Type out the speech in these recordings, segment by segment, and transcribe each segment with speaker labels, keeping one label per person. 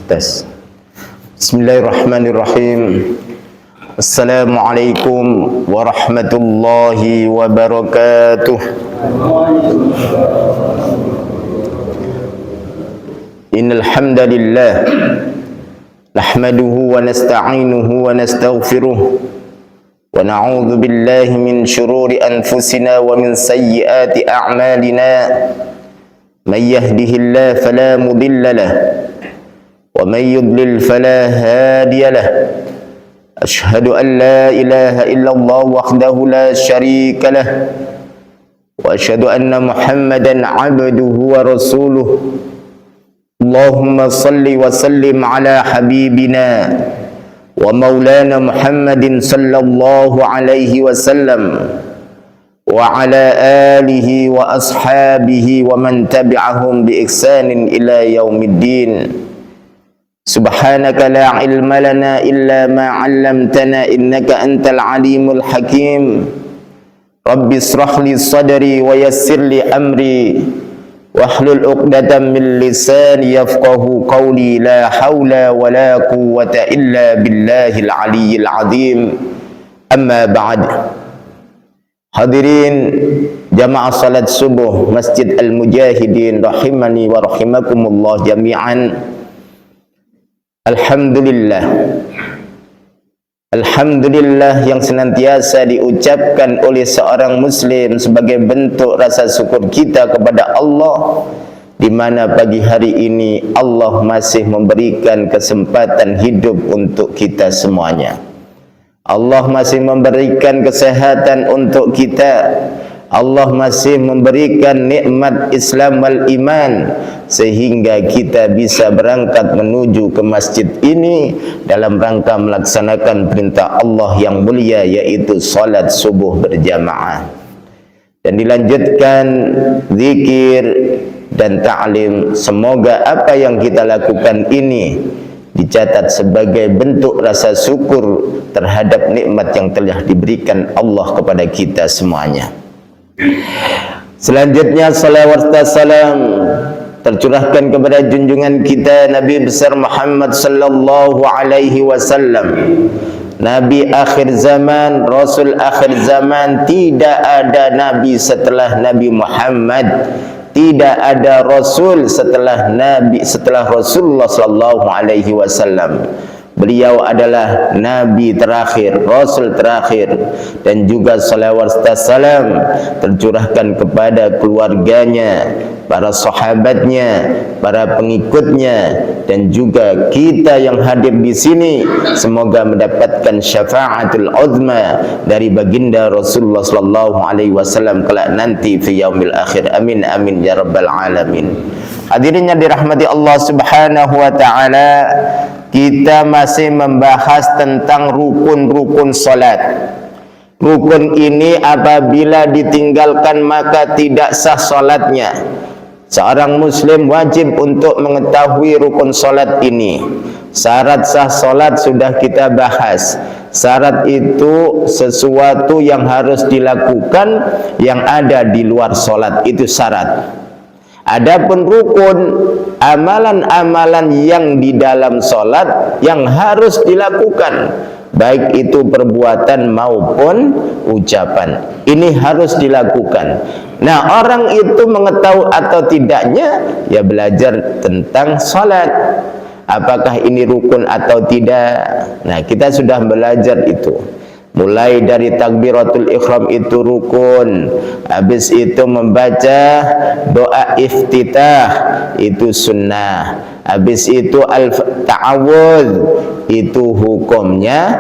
Speaker 1: Tes. Bismillahirrahmanirrahim. Assalamualaikum warahmatullahi wabarakatuh. Innal hamdalillah nahmaduhu wa nasta'inuhu wa nastaghfiruh wa na'udzu billahi min shururi anfusina wa min sayyiati a'malina. Man yahdihillahu fala mudilla lahu ومن يضلل فلا هادي له أشهد أن لا إله إلا الله وحده لا شريك له وأشهد أن محمدا عبده ورسوله اللهم صل وسلم على حبيبنا ومولانا محمد صلى الله عليه وسلم وعلى آله وأصحابه ومن تبعهم بإحسان إلى يوم الدين. Subhanaka la ilma lana illa ma 'allamtana innaka antal alimul hakim. Rabbi israh li sadri wa yassir li amri wahlul 'uqdatam min lisani yafqahu qawli. La haula wa la quwwata illa billahil aliyyil azim. Amma ba'd. Hadirin jamaah salat subuh Masjid Al-Mujahidin rahimani wa rahimakumullah jami'an. Alhamdulillah yang senantiasa diucapkan oleh seorang muslim sebagai bentuk rasa syukur kita kepada Allah, di mana pagi hari ini Allah masih memberikan kesempatan hidup untuk kita semuanya. Allah masih memberikan kesehatan untuk kita. Allah masih memberikan nikmat Islam wal iman sehingga kita bisa berangkat menuju ke masjid ini dalam rangka melaksanakan perintah Allah yang mulia, yaitu salat subuh berjamaah, dan dilanjutkan zikir dan ta'lim. Semoga apa yang kita lakukan ini dicatat sebagai bentuk rasa syukur terhadap nikmat yang telah diberikan Allah kepada kita semuanya. Selanjutnya salawat dan salam tercurahkan kepada junjungan kita Nabi besar Muhammad sallallahu alaihi wasallam, Nabi akhir zaman, Rasul akhir zaman. Tidak ada Nabi setelah Nabi Muhammad, tidak ada Rasul setelah Nabi, setelah Rasulullah sallallahu alaihi wasallam. Beliau adalah Nabi terakhir, Rasul terakhir, dan juga salawat dan salam tercurahkan kepada keluarganya, para sahabatnya, para pengikutnya, dan juga kita yang hadir di sini. Semoga mendapatkan syafaatul uzma dari baginda Rasulullah sallallahu alaihi wasallam kelak nanti fi yaumil akhir. Amin amin ya rabbal alamin. Hadirin yang dirahmati Allah Subhanahu wa taala, kita masih membahas tentang rukun-rukun salat. Rukun ini apabila ditinggalkan maka tidak sah salatnya. Seorang muslim wajib untuk mengetahui rukun salat ini. Syarat sah salat sudah kita bahas. Syarat itu sesuatu yang harus dilakukan yang ada di luar salat, itu syarat. Adapun rukun, amalan-amalan yang di dalam salat yang harus dilakukan, baik itu perbuatan maupun ucapan, ini harus dilakukan. Nah, orang itu mengetahui atau tidaknya, ya belajar tentang salat. Apakah ini rukun atau tidak? Nah, kita sudah belajar itu. Mulai dari takbiratul ihram itu rukun, habis itu membaca doa iftitah itu sunnah, habis itu al-ta'awudz itu hukumnya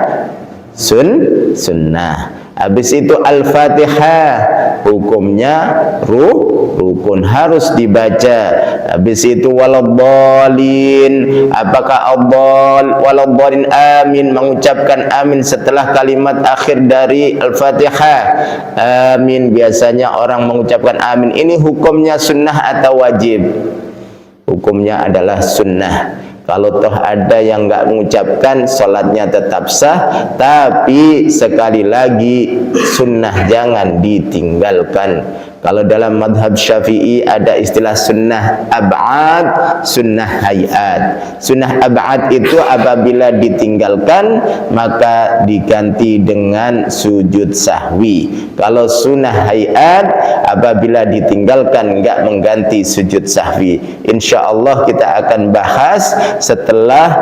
Speaker 1: sunnah, habis itu al-fatihah hukumnya rukun, harus dibaca. Habis itu waladhdallin, apakah waladhdallin amin, mengucapkan amin setelah kalimat akhir dari al-fatihah. Amin, biasanya orang mengucapkan amin. Ini hukumnya sunnah atau wajib? Hukumnya adalah sunnah. Kalau toh ada yang enggak mengucapkan, salatnya tetap sah, tapi sekali lagi sunnah jangan ditinggalkan. Kalau dalam madhab Syafi'i ada istilah sunnah ab'ad, sunnah hayat. Sunnah ab'ad itu apabila ditinggalkan maka diganti dengan sujud sahwi. Kalau sunnah hayat apabila ditinggalkan enggak mengganti sujud sahwi. InsyaAllah kita akan bahas setelah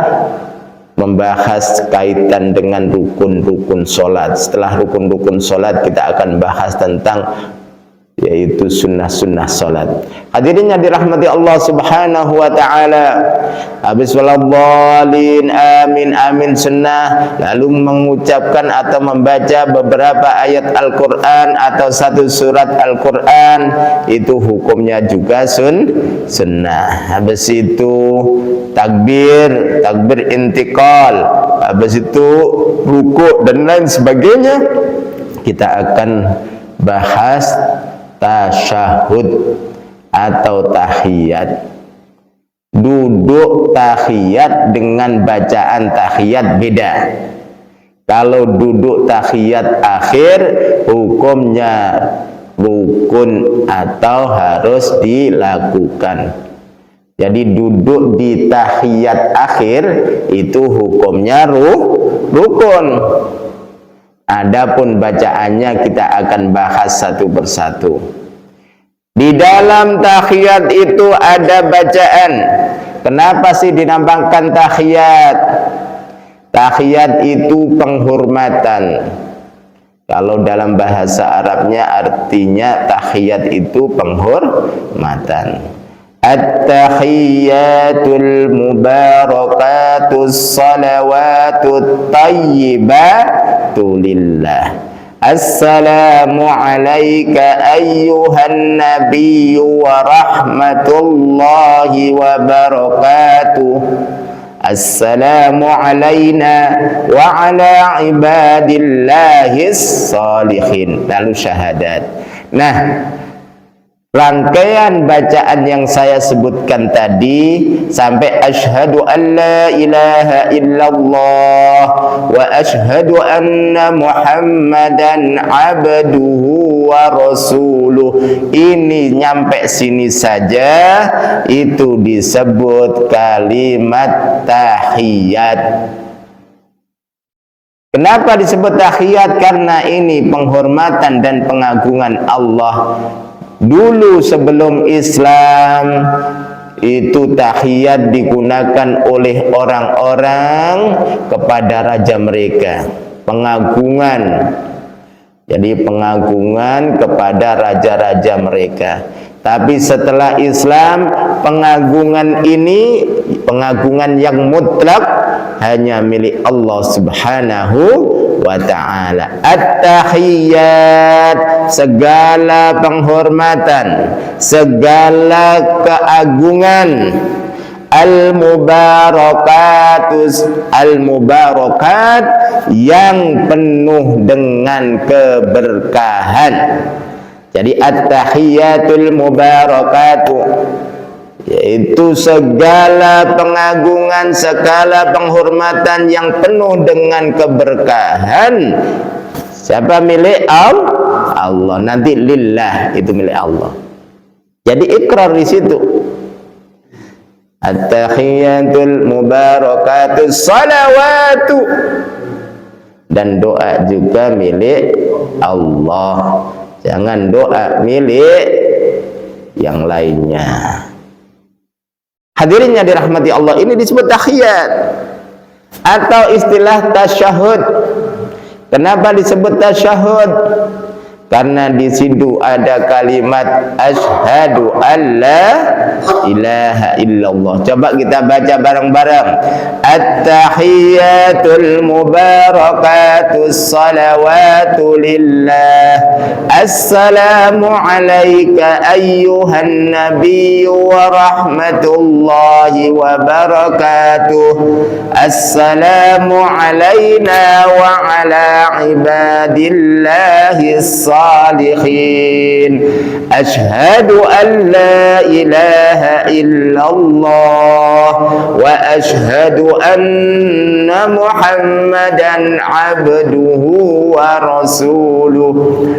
Speaker 1: membahas kaitan dengan rukun-rukun solat. Setelah rukun-rukun solat kita akan bahas tentang yaitu sunnah-sunnah solat. Hadirin yang dirahmati Allah subhanahu wa ta'ala, habis waladhdallin amin amin sunnah, lalu mengucapkan atau membaca beberapa ayat Al-Quran atau satu surat Al-Quran, itu hukumnya juga sunnah. Habis itu takbir intikal, habis itu ruku' dan lain sebagainya. Kita akan bahas tasyahud atau tahiyat. Duduk tahiyat dengan bacaan tahiyat beda. Kalau duduk tahiyat akhir hukumnya rukun atau harus dilakukan. Jadi duduk di tahiyat akhir itu hukumnya rukun. Adapun bacaannya kita akan bahas satu persatu. Di dalam tahiyat itu ada bacaan. Kenapa sih dinamakan tahiyat? Tahiyat itu penghormatan. Kalau dalam bahasa Arabnya artinya tahiyat itu penghormatan. At-tahiyyatul mubarakatus salawatut tayyibatu lillah. Assalamu alayka ayyuhan nabiyyu wa rahmatullahi wa barakatuh. Assalamu alayna wa ala ibadillahis salihin. Lalu syahadat. Nah, rangkaian bacaan yang saya sebutkan tadi sampai asyhadu an la ilaha illallah wa asyhadu anna muhammadan abduhu wa rasuluh, ini nyampe sini saja itu disebut kalimat tahiyat. Kenapa disebut tahiyat? Karena ini penghormatan dan pengagungan Allah. Dulu sebelum Islam itu tahiyat digunakan oleh orang-orang kepada raja mereka, pengagungan. Jadi pengagungan kepada raja-raja mereka. Tapi setelah Islam, pengagungan ini pengagungan yang mutlak hanya milik Allah Subhanahu wa ta'ala. At-tahiyyat, segala penghormatan, segala keagungan. Al-mubarakat, yang penuh dengan keberkahan. Jadi at-tahiyyatul mubarakatu, yaitu segala pengagungan, segala penghormatan yang penuh dengan keberkahan. Siapa milik Allah? Nanti lillah, itu milik Allah. Jadi ikrar di situ. At-tahiyyatul mubarakatus salawatu, dan doa juga milik Allah. Jangan doa milik yang lainnya. Hadirin yang dirahmati Allah, ini disebut tahiyat atau istilah tasyahud. Kenapa disebut tasyahud? Karena di situ ada kalimat asyhadu alla ilaha illallah. Coba kita baca bareng-bareng. At-tahiyyatul mubarakatus salawatu lillah. Assalamu alayka ayyuhan nabiyyu wa rahmatullahi wa barakatuh. assalamu alaina wa ala ibadillahis salihin, asyhadu an la ilaha illallah wa asyhadu anna muhammadan abduhu wa rasuluh.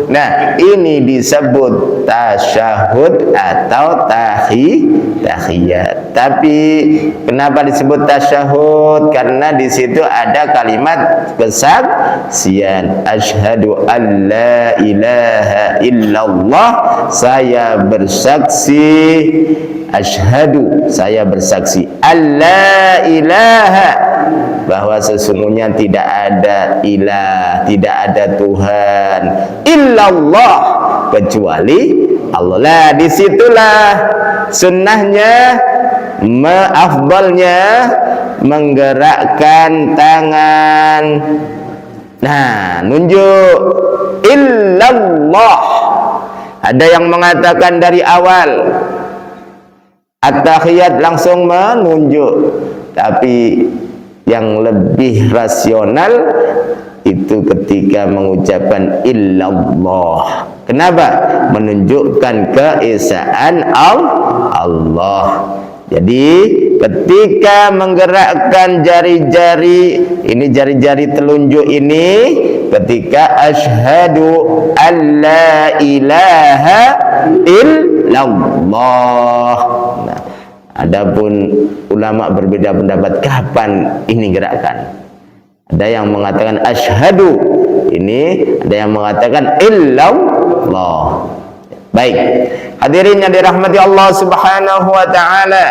Speaker 1: Nah, ini disebut tasyahud atau tahiyat. Tapi kenapa disebut tasyahud? Karena di situ ada kalimat kesaksian, asyhadu an la ilaha illallah, saya bersaksi, asyhadu, saya bersaksi, alla ilaha, bahwa sesungguhnya tidak ada ilah, tidak ada Tuhan, illallah, kecuali Allah. Lah, disitulah sunnahnya, afdalnya menggerakkan tangan. Nah, nunjuk illallah. Ada yang mengatakan dari awal at-tahiyat langsung menunjuk, tapi yang lebih rasional itu ketika mengucapkan illallah. Kenapa? Menunjukkan keesaan Allah. Jadi ketika menggerakkan jari-jari, ini jari-jari telunjuk ini, ketika asyhadu alla ilaha illallah. Nah, adapun ulama berbeda pendapat kapan ini gerakan. Ada yang mengatakan asyhadu ini, ada yang mengatakan illallah. Baik, hadirin yang dirahmati Allah Subhanahu wa taala.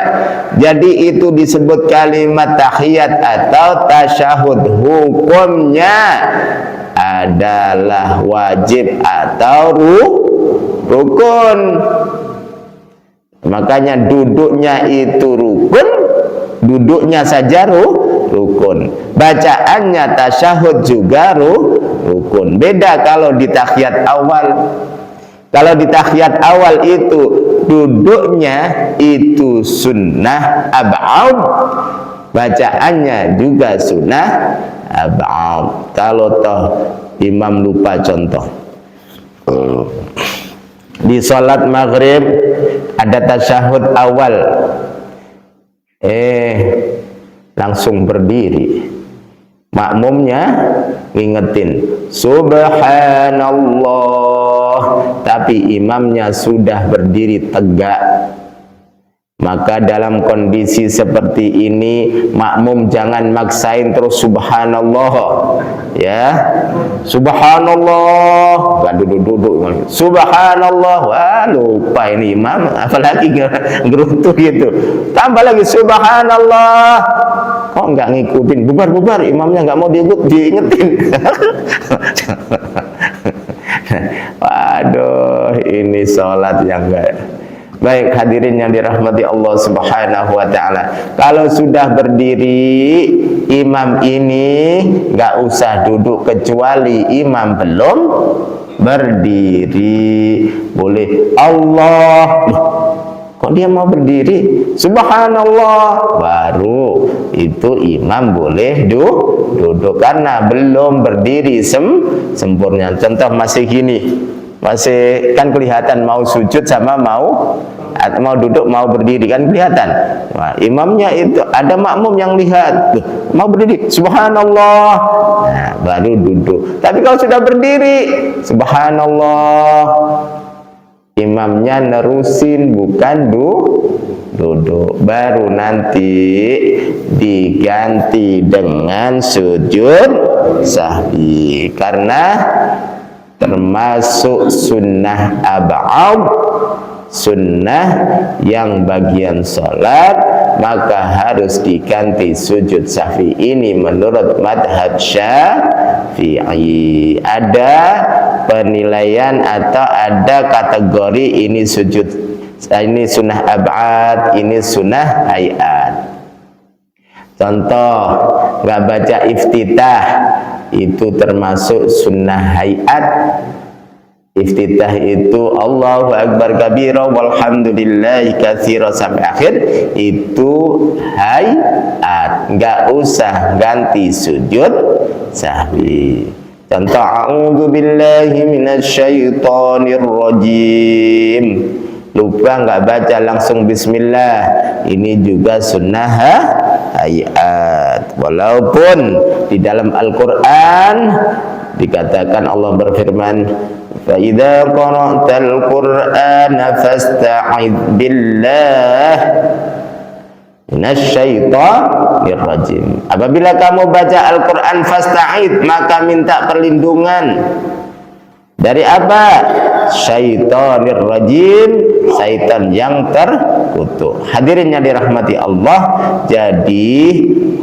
Speaker 1: Jadi itu disebut kalimat tahiyat atau tasyahud. Hukumnya adalah wajib atau rukun. Makanya duduknya itu rukun, duduknya saja rukun. Bacaannya tasyahud juga rukun. Beda kalau di tahiyat awal. Kalau di tahiyat awal itu duduknya itu sunnah ab'ad, bacaannya juga sunnah ab'ad. Kalau toh imam lupa, contoh di sholat maghrib ada tasyahud awal, langsung berdiri, makmumnya ngingetin subhanallah, tapi imamnya sudah berdiri tegak. Maka dalam kondisi seperti ini makmum jangan maksain terus subhanallah, ya, subhanallah, gak duduk-duduk subhanallah, wah lupa ini imam, apalagi gerutu gitu, tambah lagi subhanallah, kok nggak ngikutin, bubar-bubar, imamnya nggak mau diingetin. Waduh, ini sholat yang enggak. Baik, hadirin yang dirahmati Allah Subhanahu wa taala. Kalau sudah berdiri imam ini nggak usah duduk kecuali imam belum berdiri. Boleh Allah. Loh, kok dia mau berdiri? Subhanallah. Baru itu imam boleh duduk karena belum berdiri sempurna. Contoh masih gini. Masih kan kelihatan mau sujud sama mau duduk, mau berdiri kan kelihatan. Nah, imamnya itu ada makmum yang lihat mau berdiri, subhanallah, nah, baru duduk. Tapi kalau sudah berdiri, subhanallah, imamnya nerusin bukan duduk. Baru nanti diganti dengan sujud sahwi karena termasuk sunnah ab'ad, sunnah yang bagian sholat, maka harus diganti sujud sahwi ini menurut madhab Syafi'i. Ada penilaian atau ada kategori ini sujud, ini sunnah ab'ad, ini sunnah hayat. Contoh, nggak baca iftitah itu termasuk sunnah hayat, Iftitah itu Allahu Akbar kabira walhamdulillahi katsira sampai akhir, itu hayat, enggak usah ganti sujud sahwi. Contoh, a'udzu billahi minasyaitonir rajim, lupa enggak baca langsung bismillah, ini juga sunnah hayat. Walaupun di dalam Al-Qur'an dikatakan, Allah berfirman, fa idza qara'tal qur'ana fasta'idz billah minasyaitonir rajim. Apabila kamu baca Al-Qur'an fasta'id, maka minta perlindungan dari apa? Syaitonir rajim, syaitan yang terkutuk. Hadirin yang dirahmati Allah, jadi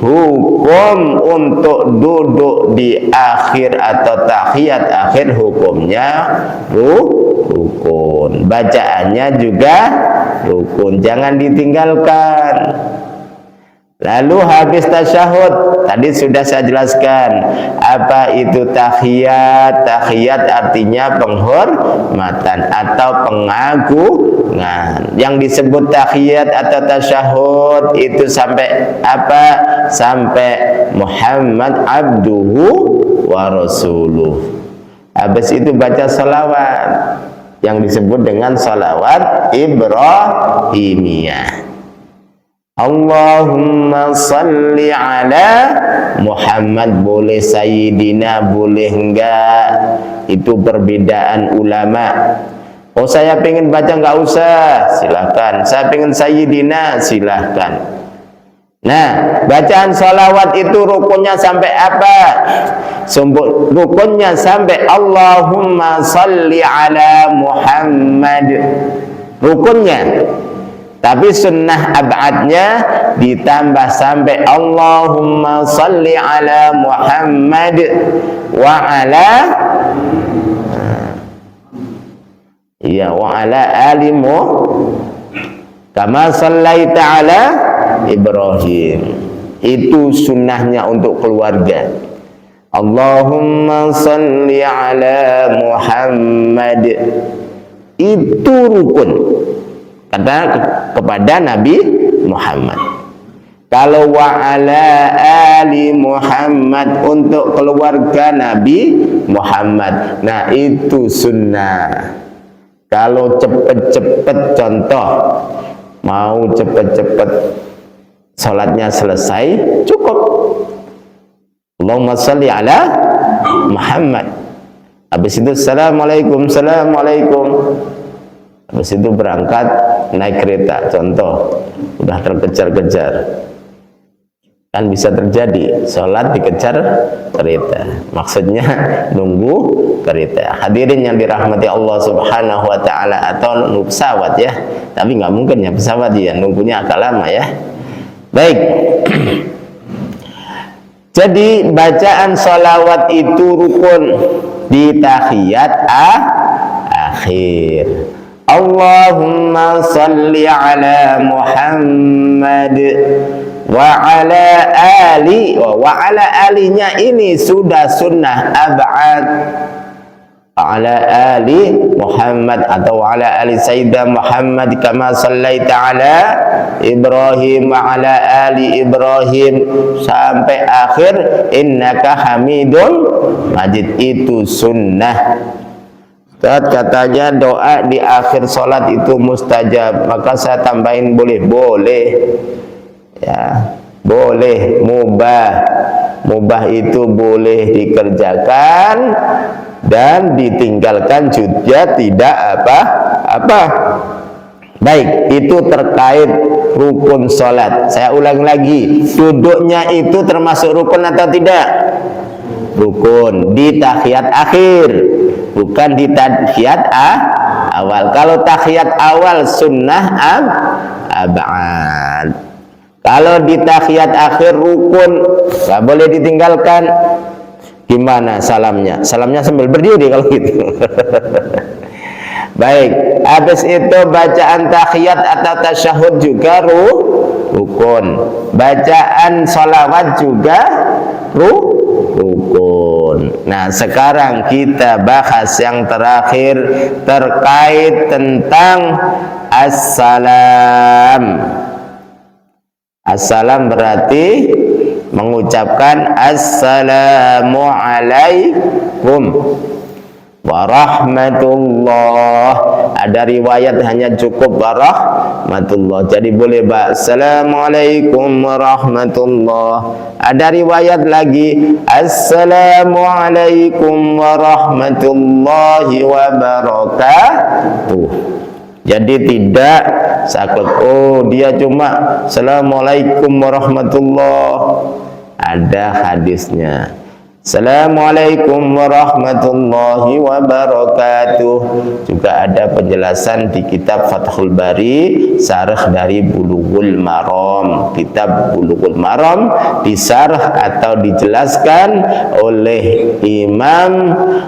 Speaker 1: hukum untuk duduk di akhir atau tahiyat akhir hukumnya rukun, bacaannya juga rukun, jangan ditinggalkan. Lalu habis tasyahud, tadi sudah saya jelaskan apa itu tahiyat. Tahiyat artinya penghormatan atau pengagungan. Yang disebut tahiyat atau tasyahud itu sampai apa? Sampai Muhammad abduhu wa rasuluh. Habis itu baca salawat yang disebut dengan salawat Ibrahimiyah. Allahumma salli ala Muhammad, boleh Sayyidina, boleh enggak, itu perbedaan ulama. Oh, saya pengen baca enggak usah, silahkan. Saya pengen Sayyidina, silahkan. Nah, bacaan salawat itu rukunnya sampai apa? Rukunnya sampai Allahumma salli ala Muhammad, rukunnya. Tapi sunnah ab'adnya ditambah sampai Allahumma salli ala Muhammad wa ala wa ala alimu kama sallaita ala Ibrahim. Itu sunnahnya untuk keluarga. Allahumma salli ala Muhammad, itu rukun kepada Nabi Muhammad. Kalau wa ala ali Muhammad untuk keluarga Nabi Muhammad, nah itu sunnah. Kalau cepet-cepet, contoh mau cepet-cepet sholatnya selesai, cukup Allahumma sholli ala Muhammad. Habis itu assalamualaikum, assalamualaikum. Habis itu berangkat naik kereta, contoh udah terkejar-kejar, kan bisa terjadi sholat dikejar kereta, maksudnya nunggu kereta. Hadirin yang dirahmati Allah subhanahu wa ta'ala, atau nunggu pesawat ya, tapi nggak mungkin ya pesawat ya, nunggunya agak lama ya. Baik, jadi bacaan sholawat itu rukun di tahiyat akhir. Allahumma salli ala Muhammad wa ala ali, wa ala alinya ini sudah sunnah ab'ad, ala ali Muhammad atau ala ali Sayyidina Muhammad kama sallaita ala Ibrahim wa ala ali Ibrahim sampai akhir innaka hamidun majid, itu sunnah. Katanya doa di akhir sholat itu mustajab, maka saya tambahin boleh ya, boleh. Mubah itu boleh dikerjakan dan ditinggalkan juga tidak apa-apa. Baik, itu terkait rukun sholat. Saya ulang lagi, duduknya itu termasuk rukun atau tidak? Rukun di tahiyat akhir, bukan di tahiyat awal. Kalau tahiyat awal sunnah ab'ad. Kalau di tahiyat akhir rukun, nggak boleh ditinggalkan. Gimana salamnya? Salamnya sambil berdiri kalau gitu. Baik, habis itu bacaan tahiyat atau tasyahud juga rukun. Bacaan sholawat juga rukun. rukun. Nah, sekarang kita bahas yang terakhir terkait tentang assalam. Assalam berarti mengucapkan assalamu alaikum warahmatullah. Ada riwayat hanya cukup warahmatullah. Jadi boleh assalamualaikum warahmatullah. Ada riwayat lagi assalamualaikum warahmatullahi wabarakatuh. Jadi tidak saklek, oh dia cuma assalamualaikum warahmatullah. Ada hadisnya. Assalamualaikum warahmatullahi wabarakatuh. Juga ada penjelasan di kitab Fathul Bari, syarah dari Bulughul Maram. Kitab Bulughul Maram disarah atau dijelaskan oleh Imam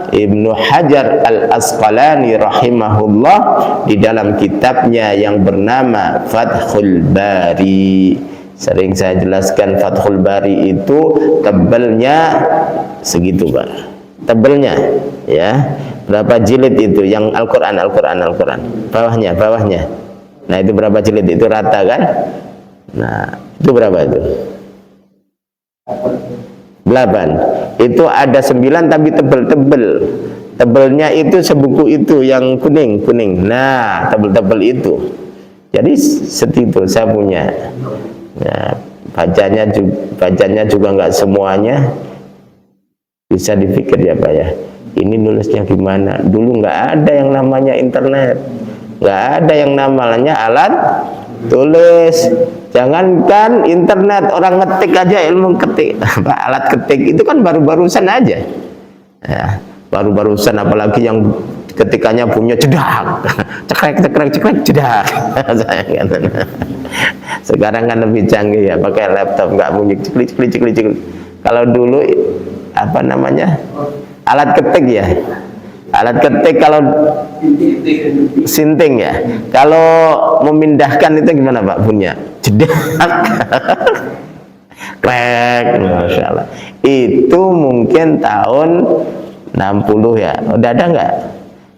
Speaker 1: Ibnu Hajar Al-Asqalani rahimahullah di dalam kitabnya yang bernama Fathul Bari. Sering saya jelaskan Fathul Bari itu tebalnya segitu, Pak. Tebalnya ya. Berapa jilid itu yang Al-Qur'an. Bawahnya. Nah, itu berapa jilid? Itu rata kan? Nah, itu berapa itu? 8. Itu ada 9 tapi tebel-tebel. Tebelnya itu sebuku itu yang kuning. Nah, tebel-tebel itu. Jadi setitul saya punya. Ya, bacanya juga nggak semuanya bisa dipikir ya Pak ya. Ini nulisnya gimana? Dulu nggak ada yang namanya internet, nggak ada yang namanya alat tulis. Jangankan internet, orang ngetik aja ilmu ketik, alat ketik itu kan baru-barusan aja. Ya, baru-barusan, apalagi yang ketikannya punya cedak, cekrek cedak. Sekarang kan lebih canggih ya, pakai laptop nggak bunyi ceklik. Kalau dulu apa namanya, alat ketik ya, alat ketik kalau sinting ya, kalau memindahkan itu gimana Pak punya cedak. Krek, Masya Allah. Itu mungkin tahun 60 ya, udah ada nggak?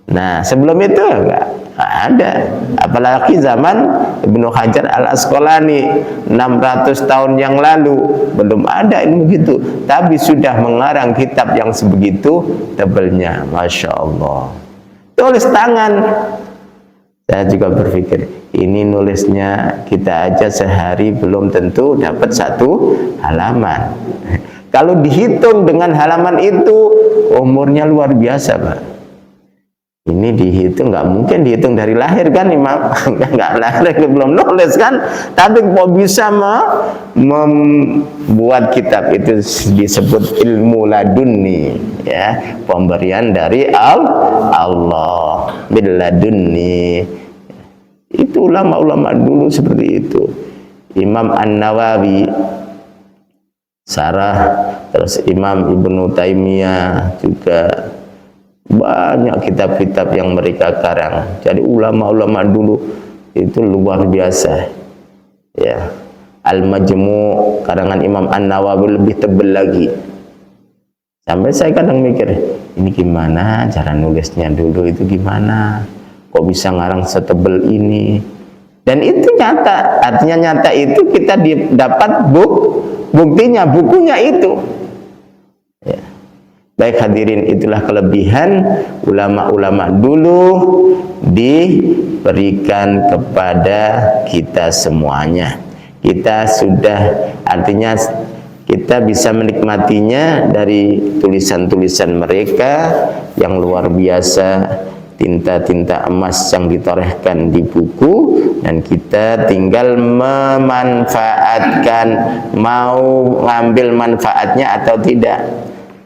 Speaker 1: Nah, sebelum itu enggak ada. Apalagi zaman Ibnu Hajar Al-Asqalani 600 tahun yang lalu belum ada ilmu gitu. Tapi sudah mengarang kitab yang sebegitu tebelnya. Masya Allah. Tulis tangan. Saya juga berpikir, ini nulisnya kita aja sehari belum tentu dapat 1 halaman. Kalau dihitung dengan halaman itu, umurnya luar biasa, Pak. Ini dihitung, nggak mungkin dihitung dari lahir kan Imam, nggak lahir belum nulis kan, tapi kok bisa membuat kitab itu disebut ilmu laduni ya, pemberian dari Allah bil laduni. Itu ulama-ulama dulu seperti itu. Imam An-Nawawi sarah, terus Imam Ibnu Taimiyah juga banyak kitab-kitab yang mereka karang. Jadi ulama-ulama dulu itu luar biasa ya. Al-Majmu' karangan Imam An-Nawawi lebih tebal lagi. Sampai saya kadang mikir, ini gimana cara nulisnya dulu itu gimana? Kok bisa ngarang setebal ini? Dan itu nyata, artinya nyata itu kita dapat buktinya, bukunya itu ya. Baik hadirin, itulah kelebihan ulama-ulama dulu diberikan kepada kita semuanya. Kita sudah, artinya kita bisa menikmatinya dari tulisan-tulisan mereka yang luar biasa, tinta-tinta emas yang ditorehkan di buku, dan kita tinggal memanfaatkan, mau ngambil manfaatnya atau tidak.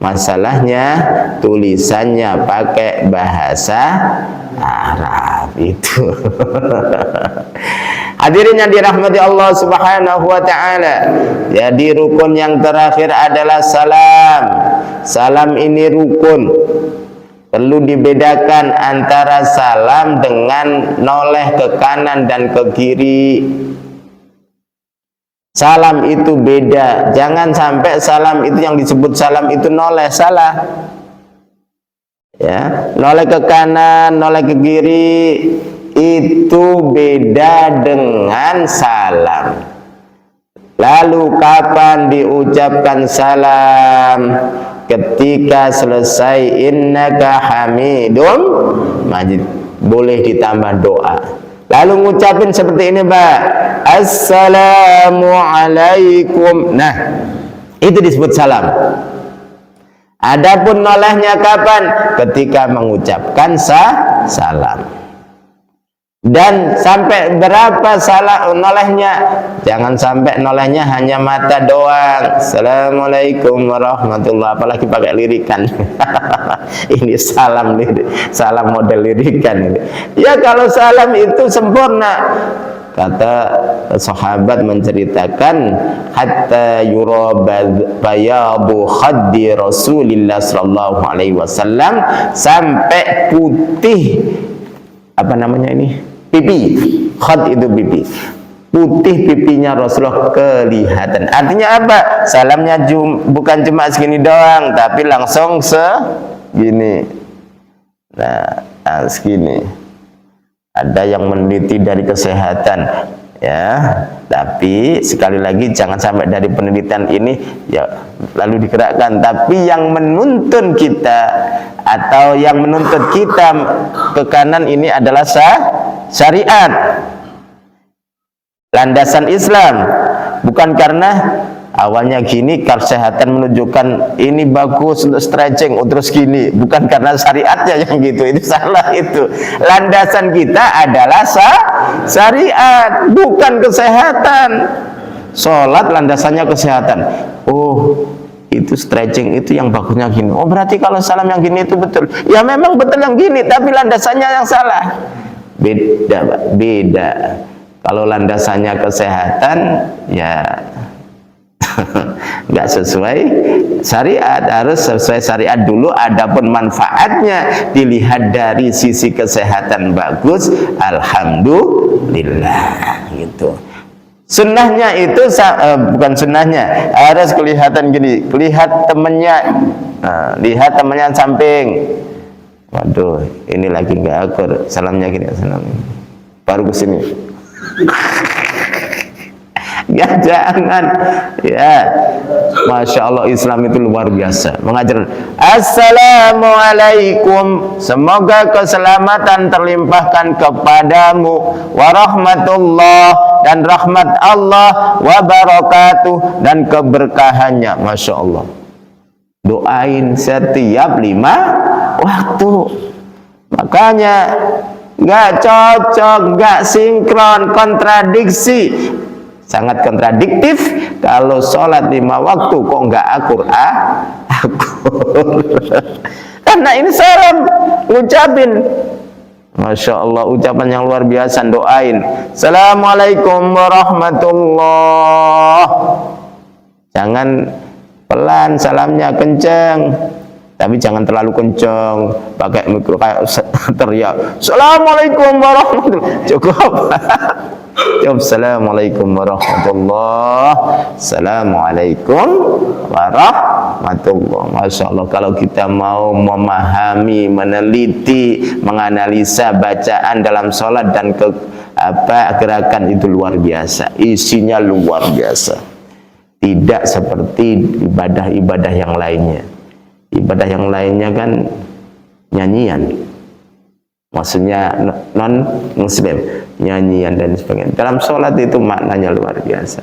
Speaker 1: Masalahnya tulisannya pakai bahasa Arab itu. Hadirin yang dirahmati Allah Subhanahu wa taala. Jadi rukun yang terakhir adalah salam. Salam ini rukun. Perlu dibedakan antara salam dengan noleh ke kanan dan ke kiri. Salam itu beda. Jangan sampai salam itu yang disebut salam itu noleh, salah. Ya, noleh ke kanan, noleh ke kiri itu beda dengan salam. Lalu kapan diucapkan salam? Ketika selesai innaka hamidum majid. Boleh ditambah doa. Lalu ngucapin seperti ini, Pak. Assalamualaikum. Nah, itu disebut salam. Adapun nolehnya kapan? Ketika mengucapkan salam. Dan sampai berapa salah nolehnya? Jangan sampai nolehnya hanya mata doang. Assalamualaikum warahmatullahi, apalagi pakai lirikan. Ini salam model lirikan ini. Ya kalau salam itu sempurna. Kata sahabat menceritakan hatta yura bayadu khaddi Rasulillah sallallahu alaihi wasallam, sampai putih apa namanya ini? Pipi. Khad itu pipi. Putih pipinya Rasulullah kelihatan. Artinya apa? Salamnya bukan cuma segini doang, tapi langsung segini. Nah, segini. Ada yang meneliti dari kesehatan, ya. Tapi sekali lagi jangan sampai dari penelitian ini ya lalu digerakkan. Tapi yang menuntun kita atau yang menuntut kita ke kanan ini adalah syariat, landasan Islam. Bukan karena awalnya gini, kesehatan menunjukkan ini bagus untuk stretching, terus gini. Bukan karena syariatnya yang gitu, itu salah itu. Landasan kita adalah syariat, bukan kesehatan. Sholat landasannya kesehatan. Oh, itu stretching itu yang bagusnya gini. Oh, berarti kalau salam yang gini itu betul. Ya memang betul yang gini, tapi landasannya yang salah. Beda, Pak. Beda. Kalau landasannya kesehatan, ya nggak sesuai syariat, harus sesuai syariat dulu. Adapun manfaatnya dilihat dari sisi kesehatan bagus, alhamdulillah gitu. Sunnahnya itu bukan sunnahnya, harus kelihatan gini, lihat temennya, lihat temennya samping. Waduh, ini lagi nggak akur, salamnya gini, salam baru kesini. Ya jangan, ya. Masya Allah, Islam itu luar biasa. Mengajar Assalamualaikum, semoga keselamatan terlimpahkan kepadamu, warahmatullah, dan rahmat Allah, wabarakatuh, dan keberkahannya. Masya Allah. Doain setiap 5 waktu. Makanya nggak cocok, nggak sinkron, kontradiksi. Sangat kontradiktif kalau sholat 5 waktu kok nggak akur. Karena ini salam ngucapin, Masya Allah, ucapan yang luar biasa. Doain Assalamualaikum warahmatullah. Jangan pelan salamnya, kenceng, tapi jangan terlalu kenceng pakai mikro kayak teriak Assalamualaikum warahmatullah. Cukup. Jawab Assalamualaikum warahmatullah. Assalamualaikum warahmatullah. Masya Allah, kalau kita mau memahami, meneliti, menganalisa bacaan dalam sholat dan gerakan itu luar biasa, isinya luar biasa. Tidak seperti ibadah-ibadah yang lainnya. Ibadah yang lainnya kan nyanyian, maksudnya non muslim, nyanyian dan sebagainya. Dalam sholat itu maknanya luar biasa.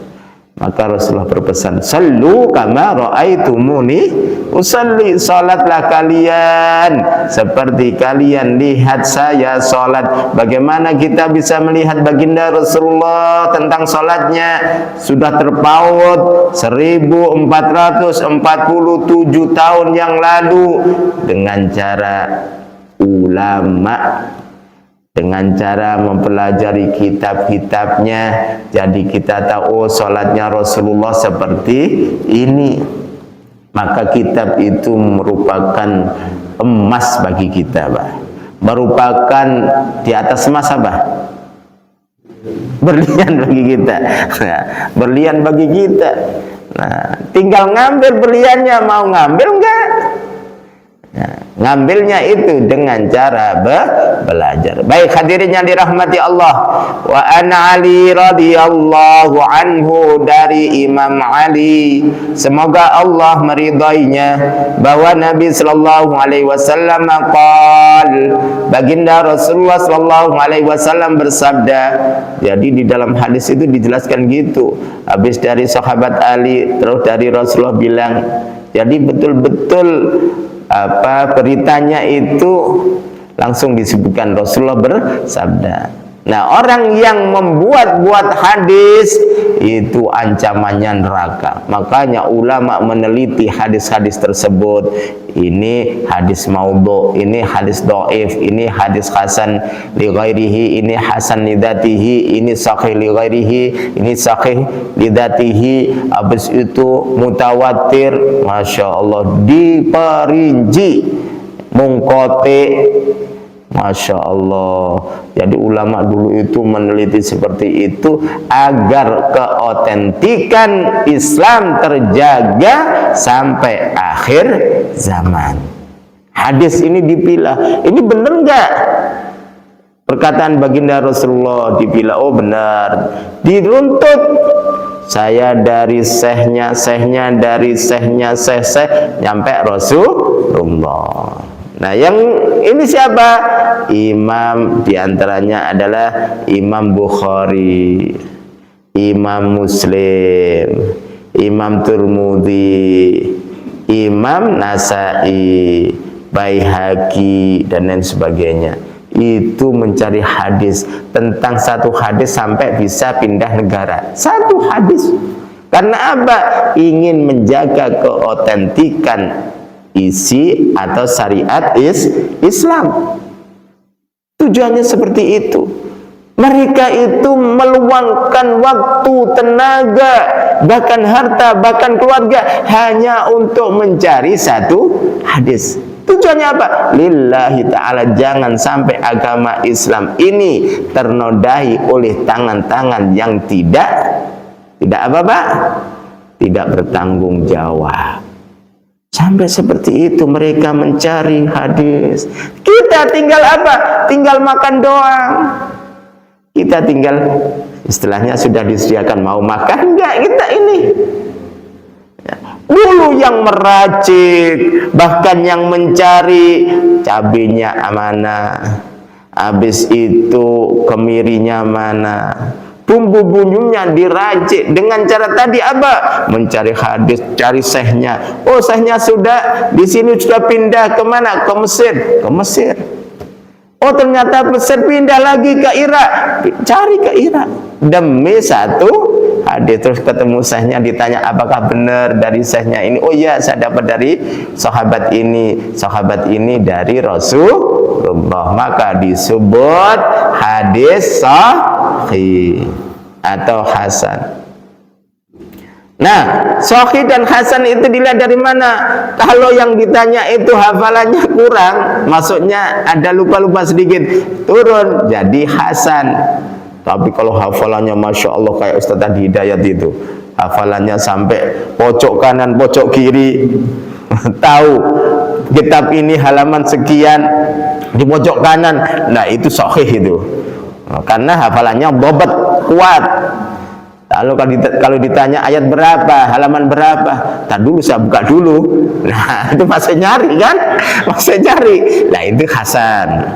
Speaker 1: Maka Rasulullah berpesan, sallu kama ra'aitumuni usalli, salatlah kalian seperti kalian lihat saya salat. Bagaimana kita bisa melihat baginda Rasulullah tentang salatnya? Sudah terpaut 1447 tahun yang lalu dengan cara ulama, dengan cara mempelajari kitab-kitabnya. Jadi kita tahu, oh, sholatnya Rasulullah seperti ini. Maka kitab itu merupakan emas bagi kita, Pak. Merupakan di atas emas apa? berlian bagi kita. Nah, berlian bagi kita. Nah, tinggal ngambil berliannya, mau ngambil enggak? Nah, ngambilnya itu dengan cara belajar. Baik hadirin yang dirahmati Allah, wa an Ali radhiyallahu anhu, dari Imam Ali, semoga Allah meridainya, bahwa Nabi sallallahu alaihi wasallam qol, baginda Rasulullah sallallahu alaihi wasallam bersabda. Jadi di dalam hadis itu dijelaskan gitu. Habis dari sahabat Ali, terus dari Rasulullah bilang. Jadi betul-betul beritanya itu langsung disebutkan Rasulullah bersabda. Nah, orang yang membuat-buat hadis itu ancamannya neraka. Makanya ulama meneliti hadis-hadis tersebut. Ini hadis maudhu, ini hadis dhaif, ini hadis hasan li ghairihi, ini hasan li dzatihi, ini sahih li ghairihi, ini sahih li dzatihi. Habis itu mutawatir, Masya Allah, diperinci, mungqati, Masya Allah. Jadi ulama dulu itu meneliti seperti itu agar keotentikan Islam terjaga sampai akhir zaman. Hadis ini dipilah, ini benar enggak? Perkataan baginda Rasulullah dipilah, oh benar. Diruntut, saya dari sehnya, sehnya dari sehnya, seh nyampe Rasulullah. Nah, yang ini siapa? Imam, diantaranya adalah Imam Bukhari, Imam Muslim, Imam Tirmidzi, Imam Nasai, Baihaqi, dan lain sebagainya. Itu mencari hadis tentang satu hadis sampai bisa pindah negara. Satu hadis. Karena apa? Ingin menjaga keotentikan isi atau syariat Islam. Tujuannya seperti itu. Mereka itu meluangkan waktu, tenaga, bahkan harta, bahkan keluarga hanya untuk mencari satu hadis. Tujuannya apa? Lillahi ta'ala, jangan sampai agama Islam ini ternodai oleh tangan-tangan yang tidak apa Pak? Tidak bertanggung jawab. Sampai seperti itu mereka mencari hadis. Kita tinggal apa? Tinggal makan doang. Kita tinggal, istilahnya sudah disediakan, mau makan enggak kita ini. Dulu yang meracik, bahkan yang mencari cabenya mana, habis itu kemirinya mana, bumbu-bumbunya diracik dengan cara tadi apa? Mencari hadis, cari sehnya. Oh, sehnya sudah di sini, sudah pindah ke mana? Ke Mesir. Ke Mesir. Oh, ternyata Mesir pindah lagi ke Irak. Cari ke Irak demi satu hadis. Terus ketemu sehnya, ditanya apakah benar dari sehnya ini? Oh iya, saya dapat dari sahabat ini. Sahabat ini dari Rasulullah. Maka disebut hadis sahih atau hasan. Nah, sahih dan hasan itu dilihat dari mana? Kalau yang ditanya itu hafalannya kurang, maksudnya ada lupa-lupa sedikit, turun jadi hasan. Tapi kalau hafalannya Masya Allah kayak Ustaz tadi Hidayat itu, hafalannya sampai pojok kanan, pojok kiri, tahu kitab ini halaman sekian di pojok kanan, nah itu sahih itu. Karena hafalannya bobat, kuat. Lalu kalau ditanya ayat berapa, halaman berapa, tak dulu saya buka dulu. Nah, itu masih nyari kan? Masih nyari. Nah, itu hasan.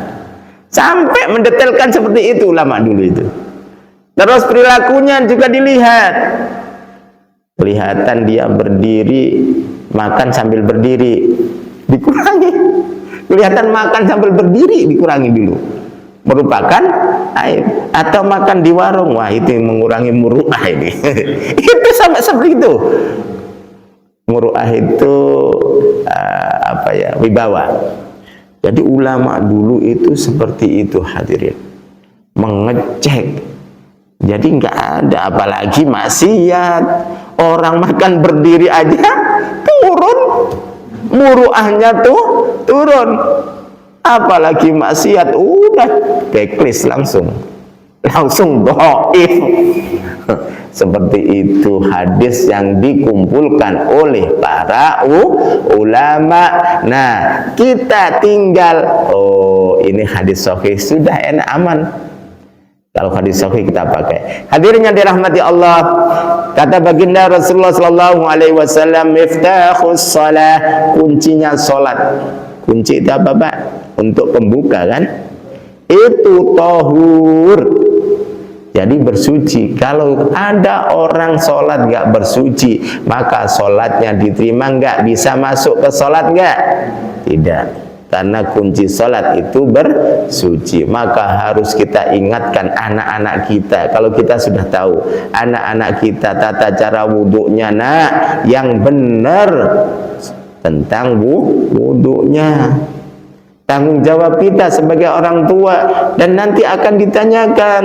Speaker 1: Sampai mendetailkan seperti itu ulama dulu itu. Terus perilakunya juga dilihat. Kelihatan dia berdiri, makan sambil berdiri, dikurangi. Kelihatan makan sambil berdiri, dikurangi dulu. Merupakan aib. Atau makan di warung, wah itu mengurangi muru'ah ini. Itu sampai seperti itu. Muru'ah itu wibawa. Jadi ulama dulu itu seperti itu hadirin, mengecek. Jadi nggak ada, apalagi maksiat. Orang makan berdiri aja turun, muru'ahnya tuh turun. Apalagi maksiat, udah backlist langsung. langsung dhaif. Seperti itu hadis yang dikumpulkan oleh para ulama. Nah, kita tinggal, oh ini hadis sahih, sudah enak aman. Kalau hadis sahih kita pakai. Hadirin yang dirahmati Allah, kata baginda Rasulullah sallallahu alaihi wasallam, miftahus shalah, kuncinya salat. Kunci itu apa, Pak? Untuk pembuka kan? Itu tahur. Jadi bersuci. Kalau ada orang sholat nggak bersuci, maka sholatnya diterima nggak? Bisa masuk ke sholat nggak? Tidak. Karena kunci sholat itu bersuci. Maka harus kita ingatkan anak-anak kita. Kalau kita sudah tahu anak-anak kita tata cara wuduknya, nah yang benar tentang wuduknya. Tanggung jawab kita sebagai orang tua, dan nanti akan ditanyakan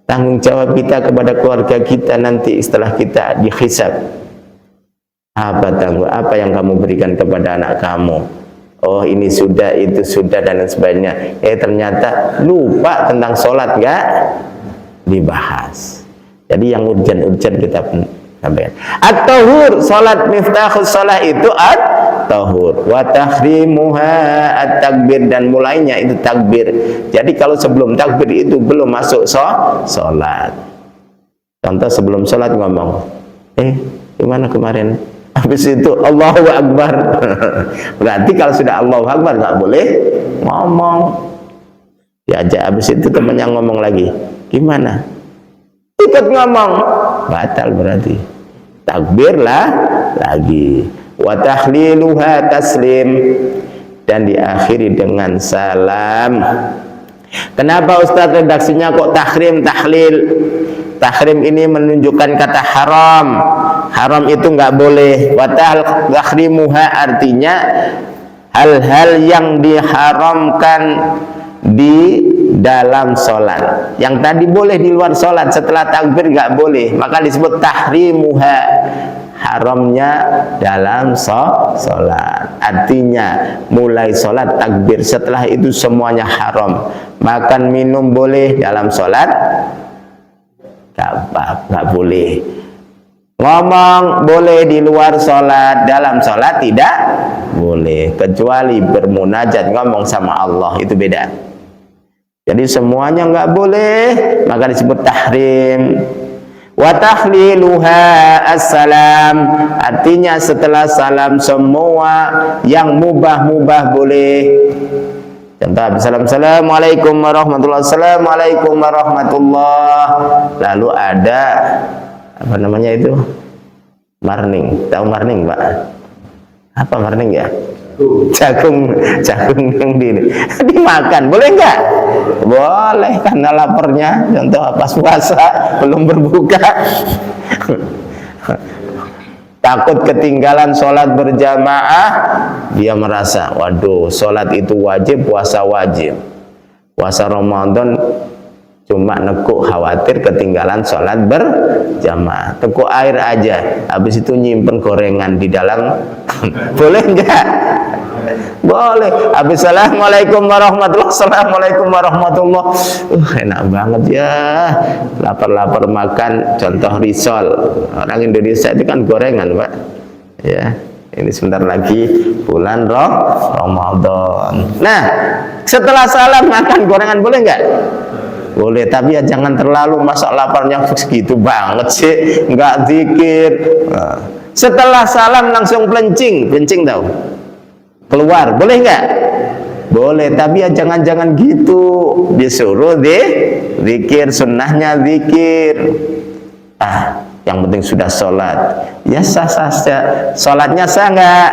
Speaker 1: tanggung jawab kita kepada keluarga kita nanti setelah kita dihisab. Apa yang kamu berikan kepada anak kamu? Oh ini sudah, itu sudah, dan lain sebagainya. Ternyata lupa tentang sholat, nggak dibahas. Jadi yang urgen-urgen kita sampaikan. At-tahur, sholat, miftahus sholat itu at-tahur. Wa tahrimuha at-takbir, dan mulainya itu takbir. Jadi kalau sebelum takbir itu belum masuk sholat. Contoh sebelum sholat ngomong, gimana kemarin? Habis itu Allahu Akbar. Berarti kalau sudah Allahu Akbar nggak boleh ngomong. Diajak habis itu temannya ngomong lagi, gimana? Ikut ngomong, batal berarti. Takbirlah lagi. Wa tahliluha taslim, dan diakhiri dengan salam. Kenapa Ustaz redaksinya kok tahrim tahlil? Tahrim ini menunjukkan kata haram. Haram itu nggak boleh. Wa tahrimuha artinya hal-hal yang diharamkan di dalam sholat. Yang tadi boleh di luar sholat, setelah takbir nggak boleh, maka disebut tahrimuha, haramnya dalam sholat. Artinya mulai sholat takbir, setelah itu semuanya haram. Makan minum boleh dalam sholat, nggak boleh. Ngomong boleh di luar sholat, dalam sholat tidak boleh, kecuali bermunajat ngomong sama Allah, itu beda. Jadi semuanya nggak boleh, maka disebut tahrim. Wa tahliluha assalam, artinya setelah salam semua yang mubah-mubah boleh. Contoh, assalamualaikum warahmatullahi wabarakatuh, assalamualaikum warahmatullahi. Lalu ada apa namanya itu? Marning. Tahu marning, Pak? Apa marning ya? Jagung yang dimakan, boleh nggak? Boleh, karena laparnya. Contoh pas puasa belum berbuka, takut ketinggalan sholat berjamaah, dia merasa, waduh, sholat itu wajib, puasa wajib. Puasa Ramadan cuma nekuk khawatir ketinggalan sholat berjamaah, tekuk air aja, habis itu nyimpen gorengan di dalam. Boleh enggak? Boleh. Habis assalamualaikum warahmatullahi, assalamualaikum warahmatullahi. Enak banget ya, lapar-lapar makan. Contoh risol, orang Indonesia itu kan gorengan, Pak, ya. Ini sebentar lagi bulan Ramadan. Nah, setelah salam makan gorengan boleh enggak? Boleh, tapi ya jangan terlalu, masa laparnya segitu banget sih, nggak zikir. Setelah salam langsung pelencing tahu, keluar, boleh nggak? Boleh, tapi ya jangan gitu, disuruh zikir, sunnahnya zikir. Yang penting sudah sholat, ya sah saja. Sholatnya sah nggak?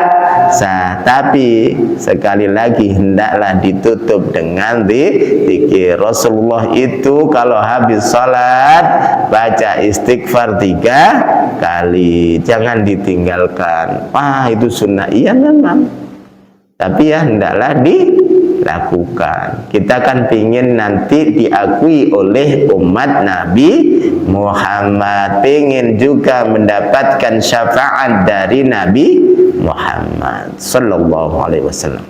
Speaker 1: Sah, tapi sekali lagi hendaklah ditutup dengan zikir. Rasulullah itu kalau habis sholat baca istighfar 3 kali, jangan ditinggalkan. Itu sunnah, iya memang, tapi ya hendaklah dilakukan. Kita kan pingin nanti diakui oleh umat Nabi Muhammad, pingin juga mendapatkan syafaat dari Nabi Muhammad sallallahu alaihi wasallam.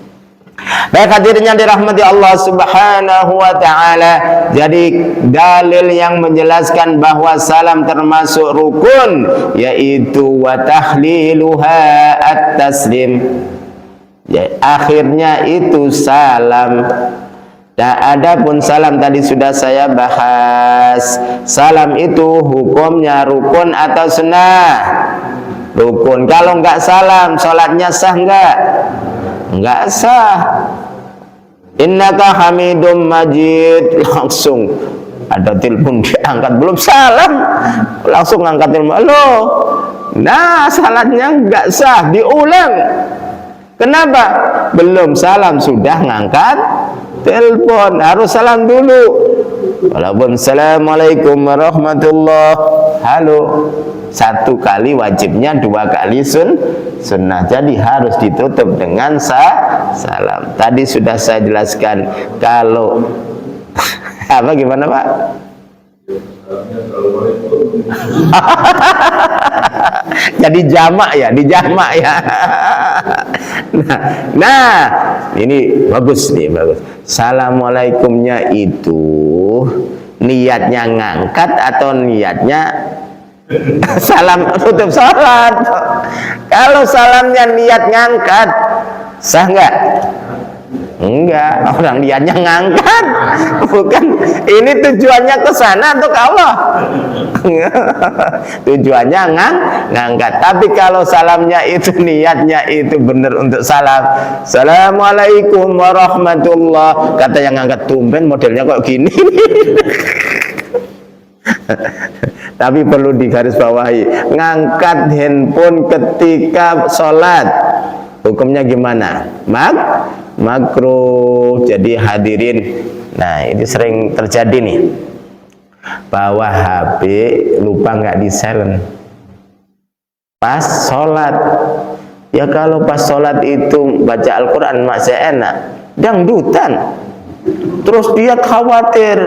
Speaker 1: Baik hadirin yang dirahmati Allah Subhanahu wa taala, jadi dalil yang menjelaskan bahwa salam termasuk rukun yaitu wa tahliluha at-taslim. Ya, akhirnya itu salam. Dan adapun salam tadi sudah saya bahas. Salam itu hukumnya rukun atau sunnah? Rukun. Kalau enggak salam, salatnya sah enggak? Enggak sah. Innaka hamidum majid. Langsung ada telepon diangkat, belum salam langsung angkat telepon. Halo. Nah, salatnya enggak sah, diulang. Kenapa? Belum salam sudah ngangkat telepon. Harus salam dulu. Walaupun assalamualaikum warahmatullah. Halo. Satu kali wajibnya, dua kali sunnah. Jadi harus ditutup dengan salam. Tadi sudah saya jelaskan. Kalau apa gimana Pak? Jadi jamak ya, dijamak ya. Nah, ini bagus nih, bagus. Assalamualaikumnya itu niatnya ngangkat atau niatnya salam tutup salat? Kalau salamnya niat ngangkat, sah nggak? Enggak, orang niatnya ngangkat, bukan. Ini tujuannya ke sana untuk Allah. Tujuannya ngangkat. Tapi kalau salamnya itu niatnya itu benar untuk salam. Assalamualaikum warahmatullah. Kata yang ngangkat, tumben modelnya kok gini. Tapi perlu digarisbawahi, ngangkat handphone ketika sholat hukumnya gimana? Makruh. Jadi hadirin, nah ini sering terjadi nih, bawa HP lupa nggak di silent pas sholat. Ya kalau pas sholat itu baca Al-Quran masih enak, dangdutan. Terus dia khawatir,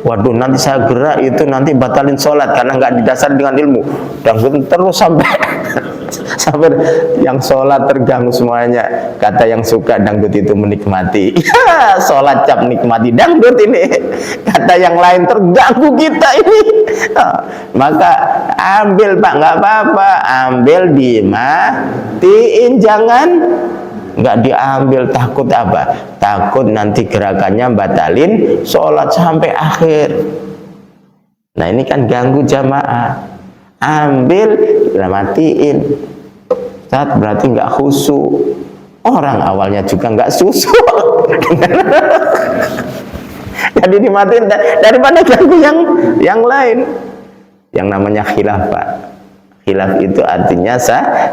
Speaker 1: waduh nanti saya gerak itu nanti batalin sholat karena nggak didasari dengan ilmu. Dangdut terus sampai yang sholat terganggu semuanya. Kata yang suka dangdut itu menikmati. Ya, sholat cap nikmati dangdut ini. Kata yang lain terganggu kita ini. Maka ambil Pak, nggak apa-apa, ambil dimatiin, jangan nggak diambil. Takut apa? Takut nanti gerakannya batalin sholat sampai akhir. Nah ini kan ganggu jamaah. Ambil, matiin. Saat berarti nggak khusyuk. Orang awalnya juga nggak khusyuk. Jadi dimatiin daripada ganggu yang lain. Yang namanya khilaf Pak. Khilaf itu artinya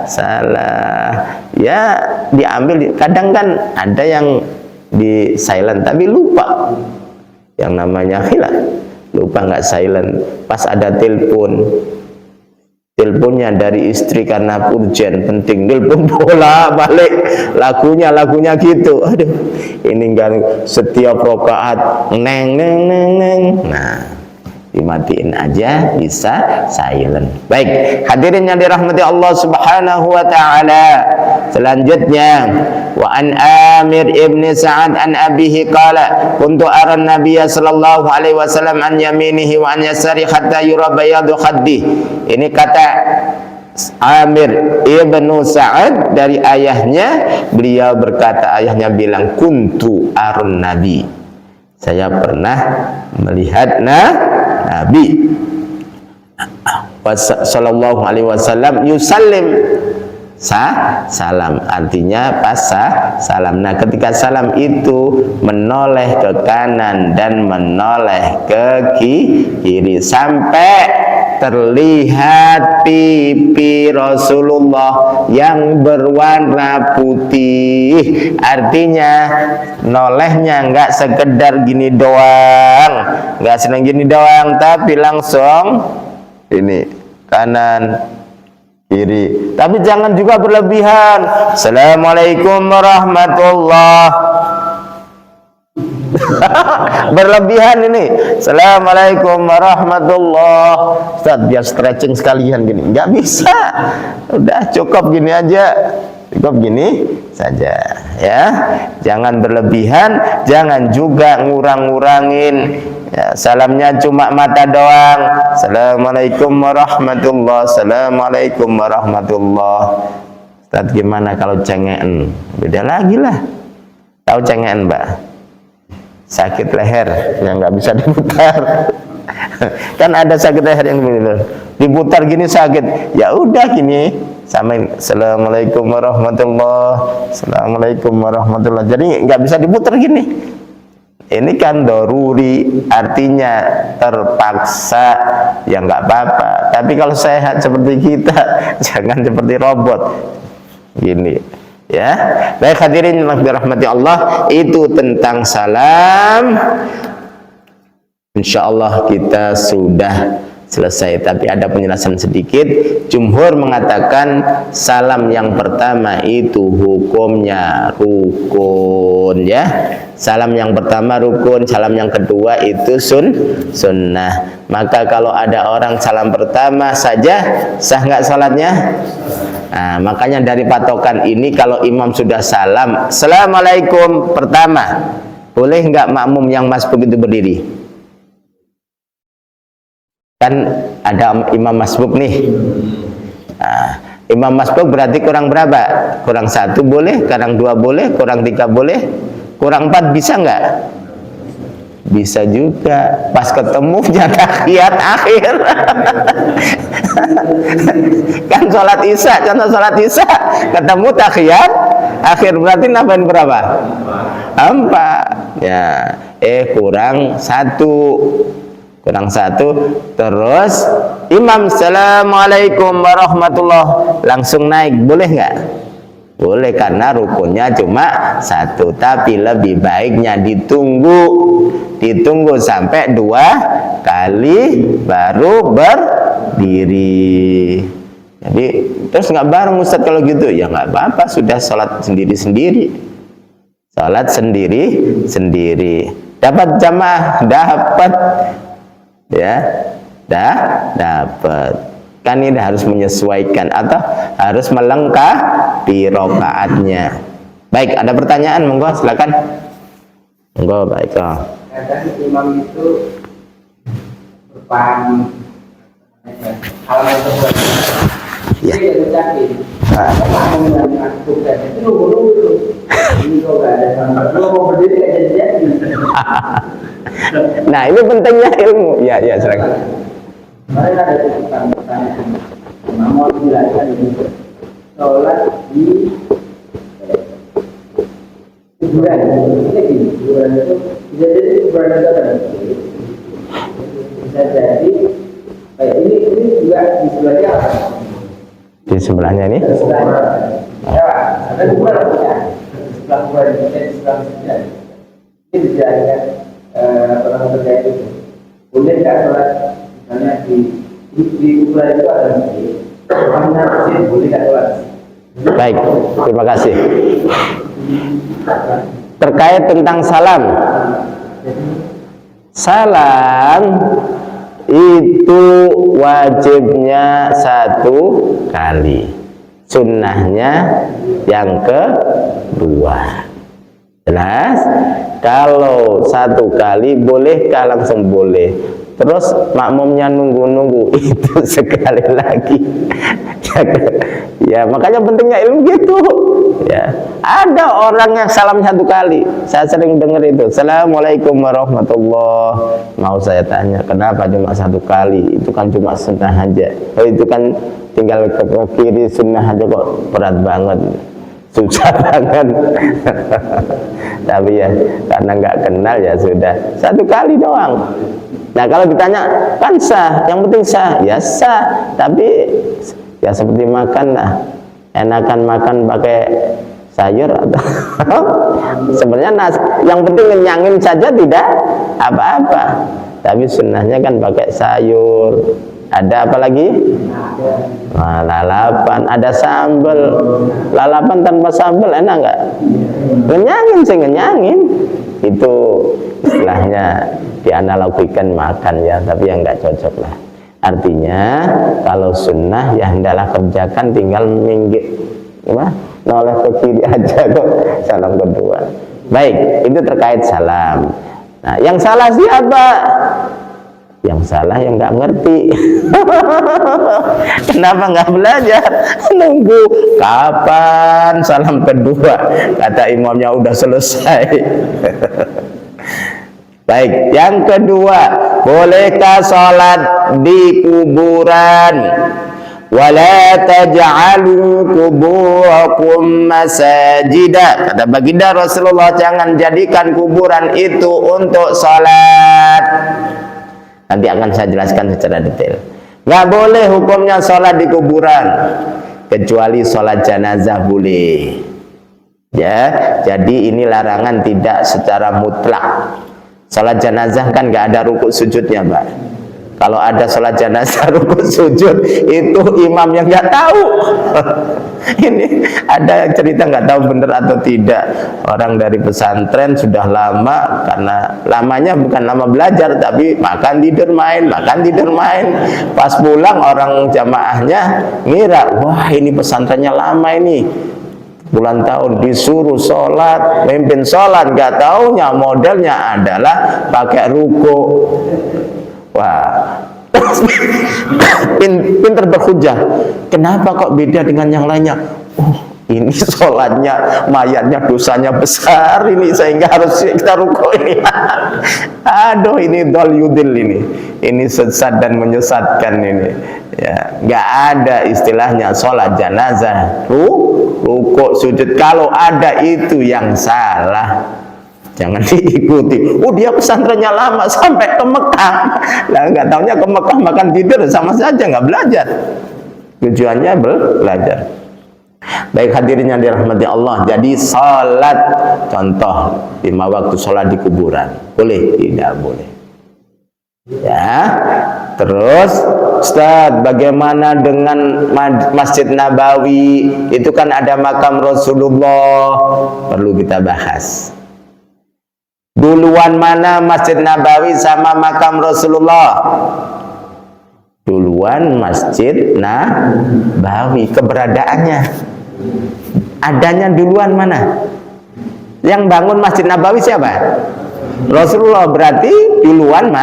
Speaker 1: salah. Ya diambil. Kadang kan ada yang di silent tapi lupa. Yang namanya khilaf. Lupa nggak silent. Pas ada teleponnya dari istri karena urgent penting, telepon bola balik, lagunya gitu. Aduh, ini enggak setiap rakaat neng. Nah, dimatiin aja, bisa silent. Baik, hadirin yang dirahmati Allah Subhanahu wa taala. Selanjutnya, wa an Amir ibni Sa'ad an abihi qala kuntu ara an-nabiy sallallahu alaihi wasallam an yaminihi wa an yasari hatta yura bayadu khaddi. Ini kata Amir ibnu Sa'ad dari ayahnya, beliau berkata, ayahnya bilang, kuntu arun nabi, saya pernah melihat Nabi sallallahu alaihi wasallam yusallim, salam, artinya pas salam. Nah ketika salam itu menoleh ke kanan dan menoleh ke kiri sampai terlihat pipi Rasulullah yang berwarna putih. Artinya nolehnya nggak sekedar gini doang, nggak senang gini doang, tapi langsung ini kanan kiri. Tapi jangan juga berlebihan. Assalamualaikum warahmatullah. Berlebihan ini. Assalamualaikum warahmatullah. Ustaz, biar stretching sekalian gini. Nggak bisa. Udah cukup gini aja. Cukup gini saja. ya, jangan berlebihan, jangan juga ngurang-ngurangin. Ya, salamnya cuma mata doang. Assalamualaikum warahmatullah, assalamualaikum warahmatullah. Ustaz, gimana kalau cengen? Beda lagi lah. Tahu cengen, Mbak? Sakit leher yang nggak bisa diputar. Kan ada sakit leher yang diputar gini sakit. Ya udah gini, samain assalamualaikum warahmatullah, assalamualaikum warahmatullah. Jadi nggak bisa diputar gini. Ini kan doruri, artinya terpaksa, ya nggak apa-apa. Tapi kalau sehat seperti kita, jangan seperti robot gini, ya. Baik hadirin yang dirahmati Allah, itu tentang salam. Insya Allah kita sudah selesai, tapi ada penjelasan sedikit. Jumhur mengatakan salam yang pertama itu hukumnya rukun, ya. Salam yang pertama rukun, salam yang kedua itu sunnah. Maka kalau ada orang salam pertama saja, sah nggak salatnya? Nah, makanya dari patokan ini kalau imam sudah salam, assalamualaikum pertama, boleh nggak makmum yang masbuk itu berdiri? Kan ada imam masbuk nih. Nah, imam masbuk berarti kurang berapa? Kurang 1 boleh, kurang 2 boleh, kurang 3 boleh, kurang 4 bisa nggak? Bisa juga. Pas ketemu tahiyat akhir. Kan sholat isya, contoh sholat isya, ketemu tahiyat akhir berarti nambahin berapa? 4. Ya, kurang 1. Kurang 1, terus imam assalamualaikum warahmatullah langsung naik, boleh nggak? Boleh, karena rukunnya cuma 1. Tapi lebih baiknya ditunggu sampai 2 kali baru berdiri. Jadi terus nggak bareng Ustaz kalau gitu? Ya nggak apa-apa, sudah sholat sendiri-sendiri. Sholat sendiri-sendiri. Dapat jamaah, dapat. Ya, dapat. Kan ini harus menyesuaikan atau harus melengkapi rokaatnya. Baik, ada pertanyaan, monggo silakan. Monggo, baik.
Speaker 2: Kadang imam itu berpaham halaman tersebut.
Speaker 1: Ya.
Speaker 2: Dia ucapin. Kalau mau bukan itu dulu. Ini kok nggak ada sama. Kalau mau berdiri kayak jadi.
Speaker 1: Nah, ini pentingnya ilmu. Ya, silakan.
Speaker 2: Mereka ada pertanyaan. Mau dijelaskan ini. Sholat di kuburan. Ini gini, kuburan itu bisa jadi kuburan itu ada. Bisa jadi. Ini juga di sebelahnya apa?
Speaker 1: Di sebelahnya ini?
Speaker 2: Di sebelahnya. Ya, ada kuburan punya. Sebelah kuburan di sebelah sebelah. Ini dijadikan orang terkait itu. Boleh nggak sholat misalnya di kuburan itu ada masjid, orangnya masjid boleh nggak sholat?
Speaker 1: Baik, terima kasih. Terkait tentang salam, salam itu wajibnya 1 kali, sunnahnya yang kedua. Jelas? Kalau 1 kali bolehkah? Langsung boleh. Terus makmumnya nunggu-nunggu, itu sekali lagi. Ya, makanya pentingnya ilmu gitu. Ya, ada orang yang salam 1 kali. Saya sering dengar itu. Assalamualaikum warahmatullah. Mau saya tanya, kenapa cuma 1 kali? Itu kan cuma sunnah aja. Oh, itu kan tinggal ke kiri sunnah aja kok, berat banget. Susah banget. Tapi ya karena nggak kenal ya sudah 1 kali doang. Nah kalau ditanya kan sah, yang penting sah, ya sah. Tapi ya seperti makan lah, enakan makan pakai sayur atau sebenarnya yang penting kenyangin saja tidak apa-apa. Tapi sunnahnya kan pakai sayur. Ada apa lagi? Nah, lalapan, ada sambal. Lalapan tanpa sambal enak nggak? Ngenyangin sih, ngenyangin. Itu istilahnya dianalogikan makan ya, tapi yang nggak cocok lah. Artinya kalau sunnah ya hendaklah kerjakan, tinggal noleh ke kiri aja kok salam kedua. Baik, itu terkait salam. Nah, yang salah siapa? Yang salah yang nggak ngerti. Kenapa nggak belajar? Nunggu kapan salam kedua? Kata imamnya udah selesai. Baik, yang kedua, bolehkah sholat di kuburan? Wala taj'alu kuburakum masajida. Kata baginda Rasulullah, jangan jadikan kuburan itu untuk sholat. Nanti akan saya jelaskan secara detail. Nggak boleh hukumnya sholat di kuburan, kecuali sholat jenazah boleh. Ya, jadi ini larangan tidak secara mutlak. Sholat jenazah kan nggak ada rukuk sujudnya, Mbak. Kalau ada sholat jenazah rukuk sujud, itu imam yang nggak tahu. Ini ada cerita nggak tahu benar atau tidak. Orang dari pesantren sudah lama, karena lamanya bukan lama belajar, tapi makan tidur main, makan tidur main. Pas pulang orang jamaahnya ngira, wah ini pesantrennya lama ini. Bulan tahun disuruh sholat, mimpin sholat, nggak taunya modelnya adalah pakai rukuk. Wah, pinter berhujah. Kenapa kok beda dengan yang lainnya? Oh, ini sholatnya, mayatnya dosanya besar ini, sehingga harus kita rukuk ini. Aduh, ini dol yudil ini sesat dan menyesatkan ini. Ya, nggak ada istilahnya sholat jenazah rukuk sujud. Kalau ada itu yang salah, jangan diikuti. Oh, dia pesantrennya lama sampai ke Mekah. Lah nggak taunya ke Mekah makan tidur, sama saja nggak belajar. Tujuannya belajar. Baik hadirin yang dirahmati Allah. Jadi salat, contoh 5 waktu salat di kuburan, boleh? Tidak boleh. Ya. Terus, Ustaz, bagaimana dengan Masjid Nabawi? Itu kan ada makam Rasulullah, perlu kita bahas. Duluan mana Masjid Nabawi sama makam Rasulullah? Duluan Masjid Nabawi, keberadaannya. Adanya duluan mana? Yang bangun Masjid Nabawi siapa? Rasulullah, berarti duluan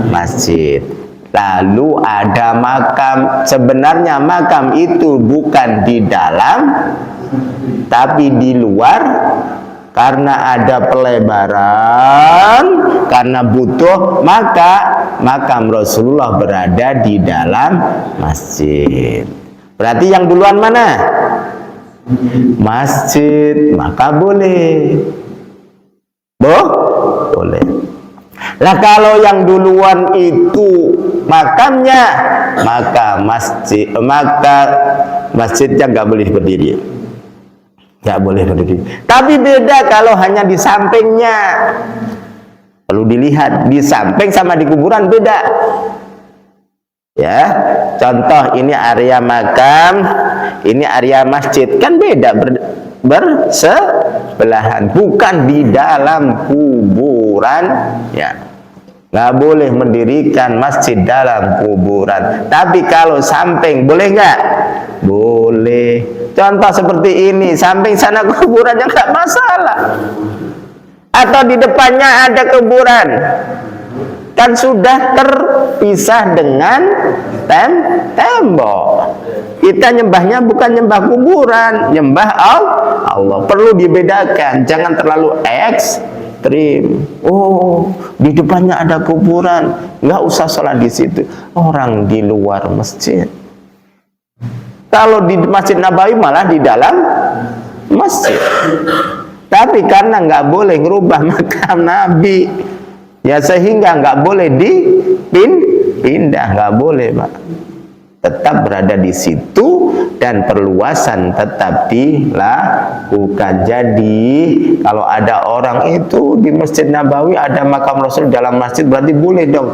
Speaker 1: masjid. Lalu ada makam. Sebenarnya makam itu bukan di dalam, tapi di luar. Karena ada pelebaran, karena butuh, maka makam Rasulullah berada di dalam masjid. Berarti yang duluan mana? Masjid, maka boleh. Boleh. Lah kalau yang duluan itu makamnya, maka masjidnya nggak boleh berdiri. Nggak boleh berdiri. Tapi beda kalau hanya di sampingnya. Perlu dilihat, di samping sama di kuburan beda. Ya, contoh ini area makam, ini area masjid, kan beda, bersebelahan, bukan di dalam kuburan. Ya, nggak boleh mendirikan masjid dalam kuburan. Tapi kalau samping boleh nggak? Boleh. Contoh seperti ini, samping sana kuburannya nggak masalah. Atau di depannya ada kuburan, kan sudah terpisah dengan tembok. Kita nyembahnya bukan nyembah kuburan, nyembah Allah. Perlu dibedakan, jangan terlalu ekstrim. Oh, di depannya ada kuburan, nggak usah sholat di situ. Orang di luar masjid. Kalau di Masjid Nabawi malah di dalam masjid. Tapi karena nggak boleh ngerubah makam Nabi, ya sehingga nggak boleh dipindah, nggak boleh, Pak. Tetap berada di situ dan perluasan tetap dilakukan. Jadi kalau ada orang itu di Masjid Nabawi ada makam Rasul dalam masjid, berarti boleh dong.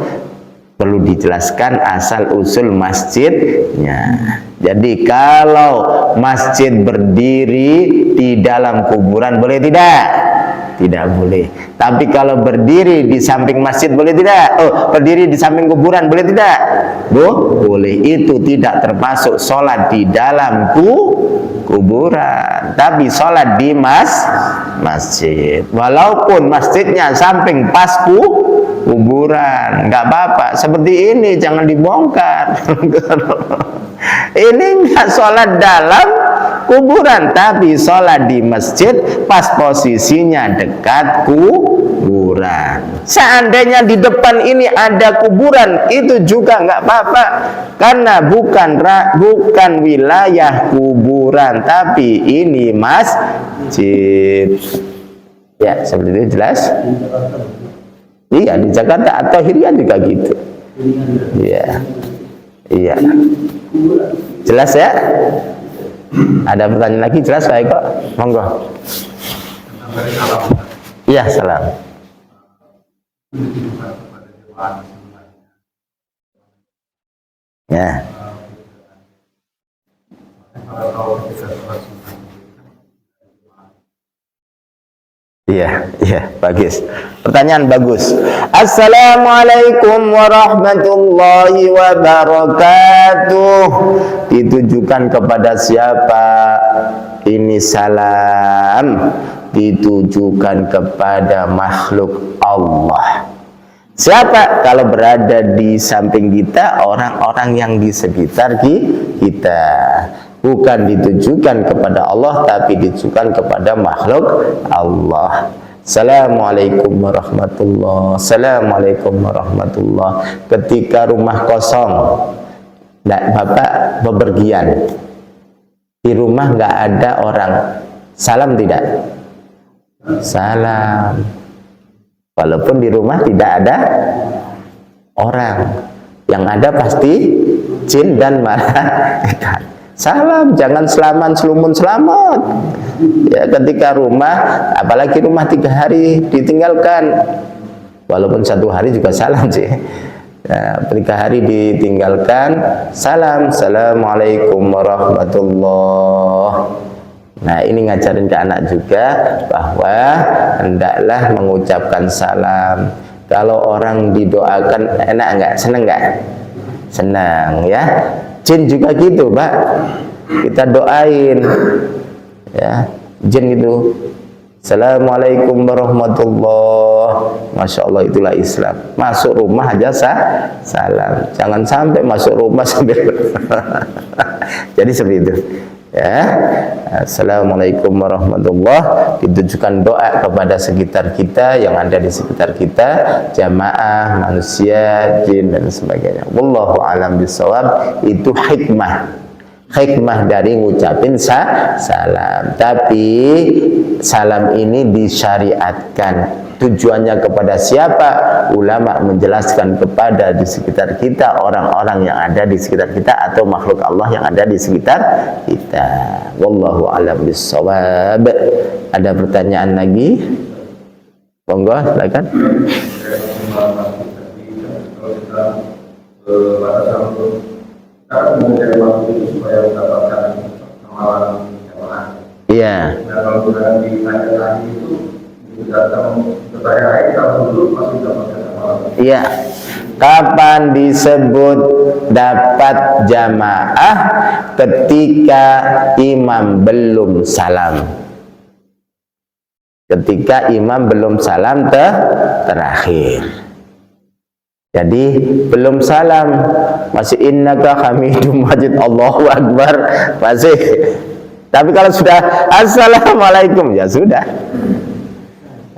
Speaker 1: Perlu dijelaskan asal usul masjidnya. Jadi kalau masjid berdiri di dalam kuburan boleh tidak? tidak boleh. Tapi kalau berdiri di samping masjid boleh tidak? Oh, berdiri di samping kuburan boleh tidak? Boleh. Itu tidak termasuk sholat di dalam kuburan, tapi sholat di masjid. Walaupun masjidnya samping pas kuburan, nggak apa-apa. Seperti ini jangan dibongkar. Ini nggak sholat dalam kuburan, tapi sholat di masjid pas posisinya dekat kuburan. Seandainya di depan ini ada kuburan, itu juga nggak apa-apa, karena bukan wilayah kuburan, tapi ini masjid. Ya, seperti itu jelas? Iya, di Jakarta atau Hirian juga gitu. Iya, iya. Jelas ya? Ada pertanyaan lagi? Jelas baik kok. Monggo. Iya, salam. Ya. Iya, iya, bagus. Pertanyaan bagus. Assalamualaikum warahmatullahi wabarakatuh. Ditujukan kepada siapa? Ini salam ditujukan kepada makhluk Allah. Siapa? Kalau berada di samping kita, orang-orang yang di sekitar kita. Bukan ditujukan kepada Allah, tapi ditujukan kepada makhluk Allah. Assalamualaikum warahmatullah. Assalamualaikum warahmatullah. Ketika rumah kosong, bapak bepergian, di rumah nggak ada orang, salam tidak? Salam. Walaupun di rumah tidak ada orang, yang ada pasti jin dan malaikat. Salam, jangan selamun selamat. Ya, ketika rumah, apalagi rumah 3 hari ditinggalkan, walaupun 1 hari juga salam sih. Ya, 3 hari ditinggalkan, salam, assalamualaikum warahmatullah. Nah, ini ngajarin ke anak juga bahwa hendaklah mengucapkan salam. Kalau orang didoakan enak enggak? Senang enggak? Senang ya. Jin juga gitu, Pak. Kita doain ya, jin itu. Assalamualaikum warahmatullah. Masya Allah, itulah Islam. Masuk rumah aja salam. Jangan sampai masuk rumah sambil jadi seperti itu. Ya. Assalamualaikum warahmatullah, ditujukan doa kepada sekitar kita, yang ada di sekitar kita, jamaah, manusia, jin dan sebagainya. Wallahu a'lam bishawab. Itu hikmah dari ngucapin salam. Tapi salam ini disyariatkan. Tujuannya kepada siapa? Ulama menjelaskan kepada di sekitar kita, orang-orang yang ada di sekitar kita, atau makhluk Allah yang ada di sekitar kita. Wallahu a'lam bishawab. Ada pertanyaan lagi? Monggo, silakan. Iya. Iya. Kapan disebut dapat jamaah? Ketika imam belum salam. Ketika imam belum salam terakhir. Jadi belum salam, masih innaka hamidum majid, Allahu akbar, masih. Tapi kalau sudah assalamualaikum, ya sudah.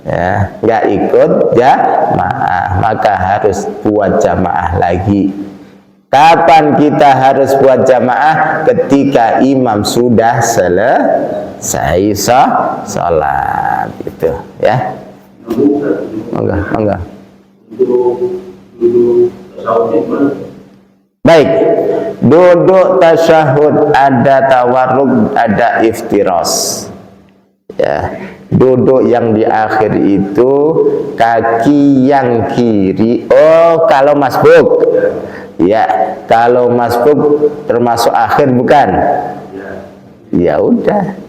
Speaker 1: Ya, nggak ikut jamaah, maka harus buat jamaah lagi. Kapan kita harus buat jamaah? Ketika imam sudah selesai sholat, itu ya. Enggak. Baik, duduk tasyahud ada tawarruk, ada iftiras. Ya, duduk yang di akhir itu kaki yang kiri. Oh, kalau masbuk. Ya, kalau masbuk termasuk akhir bukan? Ya udah.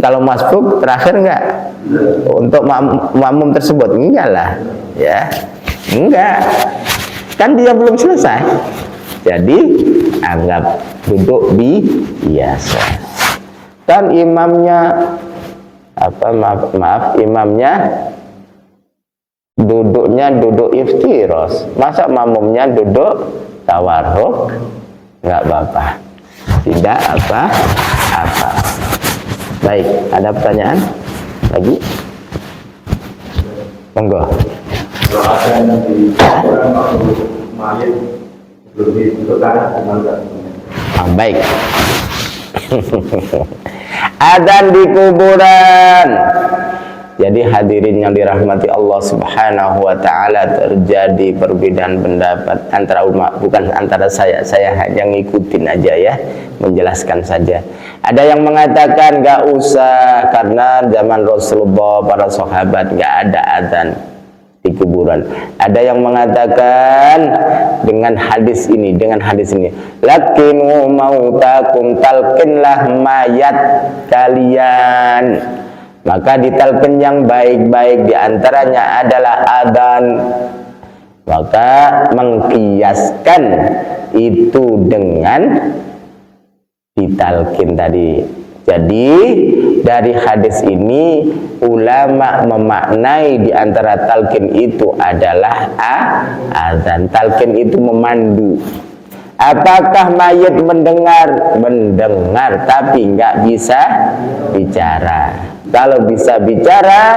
Speaker 1: Kalau masbuk terakhir enggak? Untuk makmum tersebut enggak lah, ya. Enggak. Kan dia belum selesai. Jadi anggap duduk biasa. Kan imamnya imamnya duduknya duduk iftiros. Masa makmumnya duduk tawarruk? Enggak apa-apa. Tidak apa-apa. Baik, ada pertanyaan lagi? Monggo. Baik. Adzan di kuburan. Jadi hadirin yang dirahmati Allah Subhanahu wa taala, terjadi perbedaan pendapat antara ulama, bukan antara saya hanya ngikutin aja ya, menjelaskan saja. Ada yang mengatakan enggak usah karena zaman Rasulullah, para sahabat enggak ada adzan di kuburan. Ada yang mengatakan dengan hadis ini, lakinu mautakum, talqinlah mayat kalian. Maka ditalqin yang baik-baik, diantaranya adalah adzan. Maka mengkiaskan itu dengan ditalqin tadi. Jadi dari hadis ini ulama memaknai di antara talqin itu adalah adzan. Talqin itu memandu. Apakah mayat mendengar? Mendengar, tapi nggak bisa bicara. Kalau bisa bicara,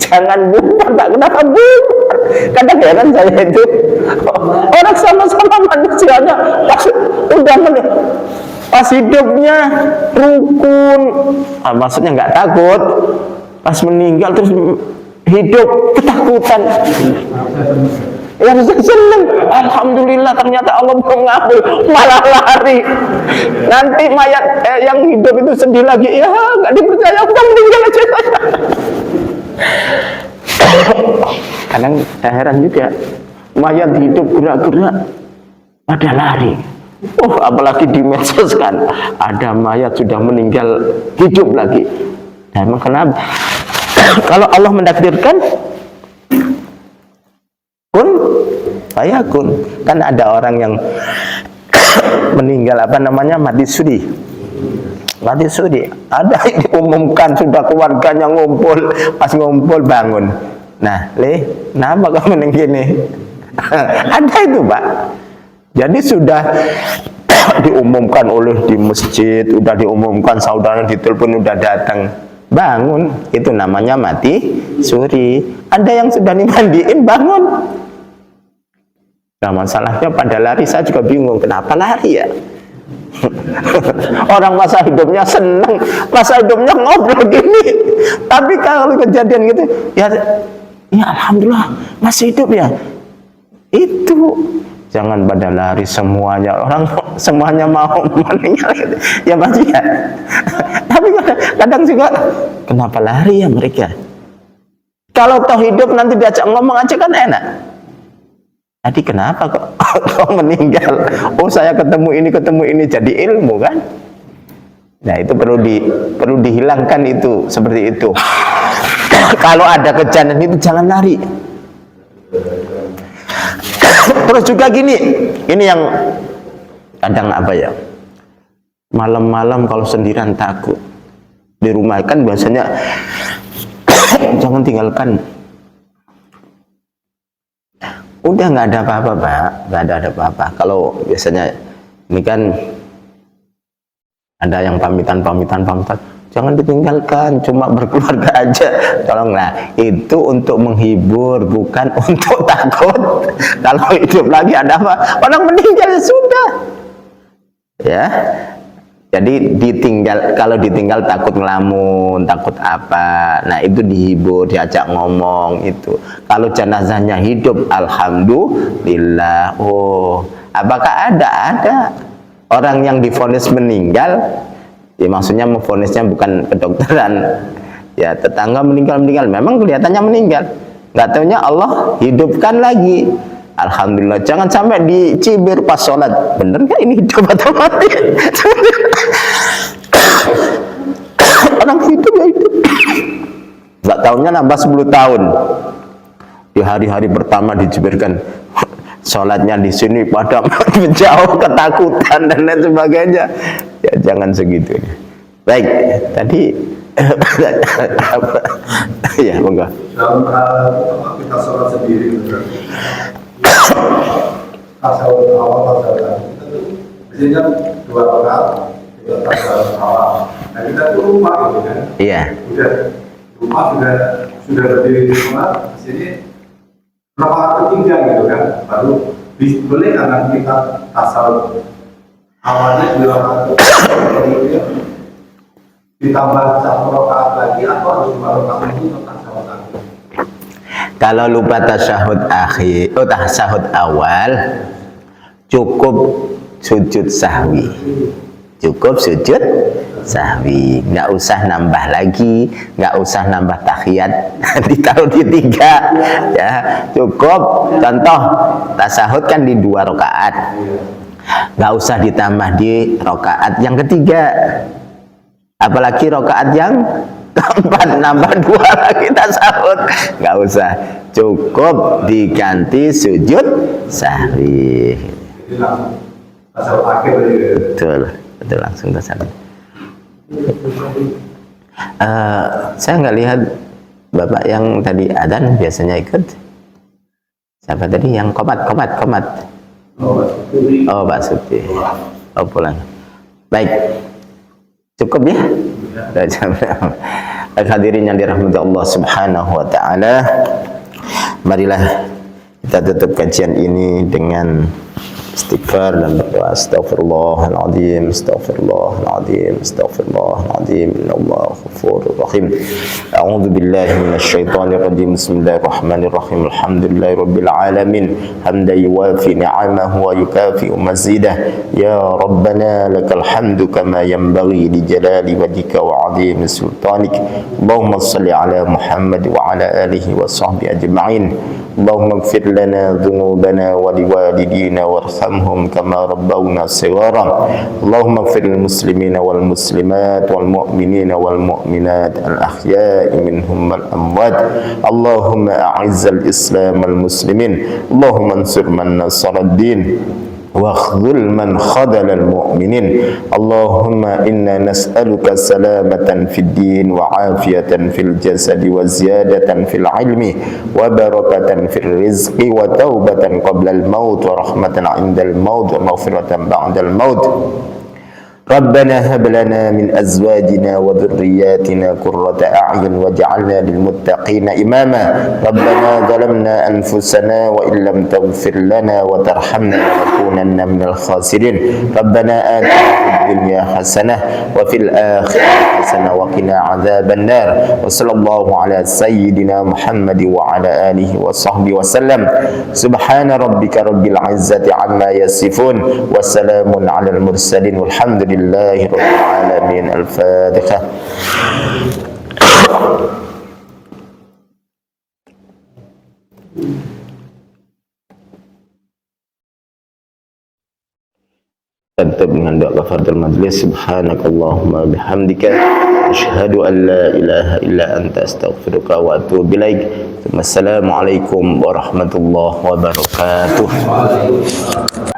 Speaker 1: jangan bubar, Pak. Kenapa bubar? Kadang heran saya itu, orang sama-sama manusianya pas hidupnya rukun, maksudnya nggak takut, pas meninggal terus hidup ketakutan. Yang seneng, alhamdulillah ternyata Allah mengambil, malah lari. Nanti mayat yang hidup itu sedih lagi, ya nggak dipercaya, udah meninggal aja. Kadang saya heran juga, mayat hidup gerak-gerak, pada lari. Apalagi di medsos kan, ada mayat sudah meninggal hidup lagi. Nah, emang kenapa? Kalau Allah mentakdirkan kun fayakun. Kan ada orang yang meninggal mati suri. Ada yang diumumkan, sudah keluarganya ngumpul, pas ngumpul bangun. Nah, kenapa kamu meninggal? Ada itu, Pak. Jadi sudah diumumkan oleh di masjid, udah diumumkan, saudara ditelepon udah datang, bangun. Itu namanya mati suri. Ada yang sudah dimandiin bangun. Nah, masalahnya pada lari, saya juga bingung kenapa lari ya. Orang masa hidupnya senang, masa hidupnya ngobrol gini, tapi kalau kejadian gitu ya alhamdulillah masih hidup ya. Itu jangan pada lari semuanya, orang semuanya mau meninggal gitu. Ya pasti ya. Tapi kadang juga kenapa lari ya mereka? Kalau toh hidup nanti diajak ngomong aja kan enak. Tadi kenapa kok meninggal? Saya ketemu ini, jadi ilmu kan? Nah, itu perlu dihilangkan itu, seperti itu. Kalau ada kejadian itu jangan lari. Terus juga gini, ini yang kadang malam-malam kalau sendirian takut. Di rumah kan biasanya jangan tinggalkan. Udah nggak ada apa-apa, Pak. Nggak ada apa-apa. Kalau biasanya ini kan ada yang pamitan, jangan ditinggalkan, cuma berkeluarga aja. Tolonglah, itu untuk menghibur, bukan untuk takut. Kalau hidup lagi ada apa? Orang meninggal sudah. Ya. Jadi kalau ditinggal takut ngelamun, takut apa. Nah, itu dihibur, diajak ngomong itu. Kalau jenazahnya hidup, alhamdulillah. Apakah ada orang yang divonis meninggal? Ya, maksudnya memvonisnya bukan kedokteran. Ya, tetangga meninggal, memang kelihatannya meninggal. Nggak taunya Allah hidupkan lagi. Alhamdulillah, jangan sampai dicibir pas sholat. Bener nggak ini hidup atau mati? Orang hidup ya hidup. Nggak tahunnya nambah 10 tahun. Di hari-hari pertama dicibirkan, sholatnya di sini pada menjauh, ketakutan dan lain sebagainya. Ya jangan segitunya. Baik, tadi ya monggo.
Speaker 3: Dalam kita sholat sendiri, tasawuf awal tasawuf kita tuh biasanya 2 rakaat kita tasawuf awal. Nah kita tuh lupa gitu kan?
Speaker 1: Iya.
Speaker 3: Udah lupa sudah berdiri di sholat di sini rakaat ketiga gitu kan? Baru boleh karena kita tasawuf awalnya 2 rakaat ketiga ditambah 1 rakaat lagi atau harus 2 rakaat itu tasawuf lagi?
Speaker 1: Kalau lupa tasyahud akhir, tasyahud awal, cukup sujud sahwi. Cukup sujud sahwi, nggak usah nambah lagi, nggak usah nambah tahiyat ditaruh di 3 ya, cukup. Contoh tasyahud kan di 2 rakaat, nggak usah ditambah di rakaat yang ketiga, apalagi rakaat yang keempat nambah 2 lagi tasyahud, nggak usah, cukup diganti sujud sahwi.
Speaker 3: Jadi langsung tasawuf akhir
Speaker 1: Betul, betul, langsung tasyahud. Saya nggak lihat bapak yang tadi adzan biasanya ikut. Siapa tadi yang komat? Oh, Pak Suti. Oh, pulang. Baik, cukup ya. Hadirin yang dirahmati Allah Subhanahu wa taala, marilah kita tutup kajian ini dengan istighfar dan berdoa. Astaghfirullahaladzim, astaghfirullahaladzim, astaghfirullahaladzim, innallaha ghafurur rahim. A'udzu billahi minasyaitonir rajim. Bismillahirrahmanirrahim. Alhamdulillahi rabbil alamin, hamdan yuwafi ni'amahu wa yukafi'u mazidah. Ya rabbana lakal hamdu kama yanbaghi li jalali wajhika wa 'azimi sultanik. Allahumma shalli ala Muhammad wa ala alihi wa sahbihi ajma'in. Allahumma ighfir lana dhunubana wa liwalidina warhamhum kama rabbawna shighara. Allahumma ighfir lil muslimina wal muslimat wal mu'minina wal mu'minat al ahya'i minhum wal amwat. Allahumma a'izzal islam wal muslimin. Allahumma ansur man nasara ad-din واخذل من خذل المؤمنين. اللهم إنا نسألك سلامة في الدين وعافية في الجسد وزيادة في العلم وبركة في الرزق وتوبة قبل الموت ورحمة عند الموت ومغفرة بعد الموت. ربنا هب لنا من أزواجنا وذرياتنا قرة أعين واجعلنا للمتقين إماما. ربنا ظلمنا أنفسنا وإن لم تغفر لنا وترحمنا لنكونن من الخاسرين. ربنا آتنا في الدنيا حسنة وفي الآخرة حسنة وقنا عذاب النار. وصلى الله على سيدنا محمد وعلى آله وصحبه وسلم. سبحان ربك رب العزة عما يصفون وسلام على المرسلين والحمد لله لله رب العالمين. الفاتحة. Tutup dengan doa kafaratul majlis. Subhanakallahumma bihamdika asyhadu an la ilaha illa anta astaghfiruka wa atubu ilaik. Wassalamualaikum warahmatullahi wabarakatuh.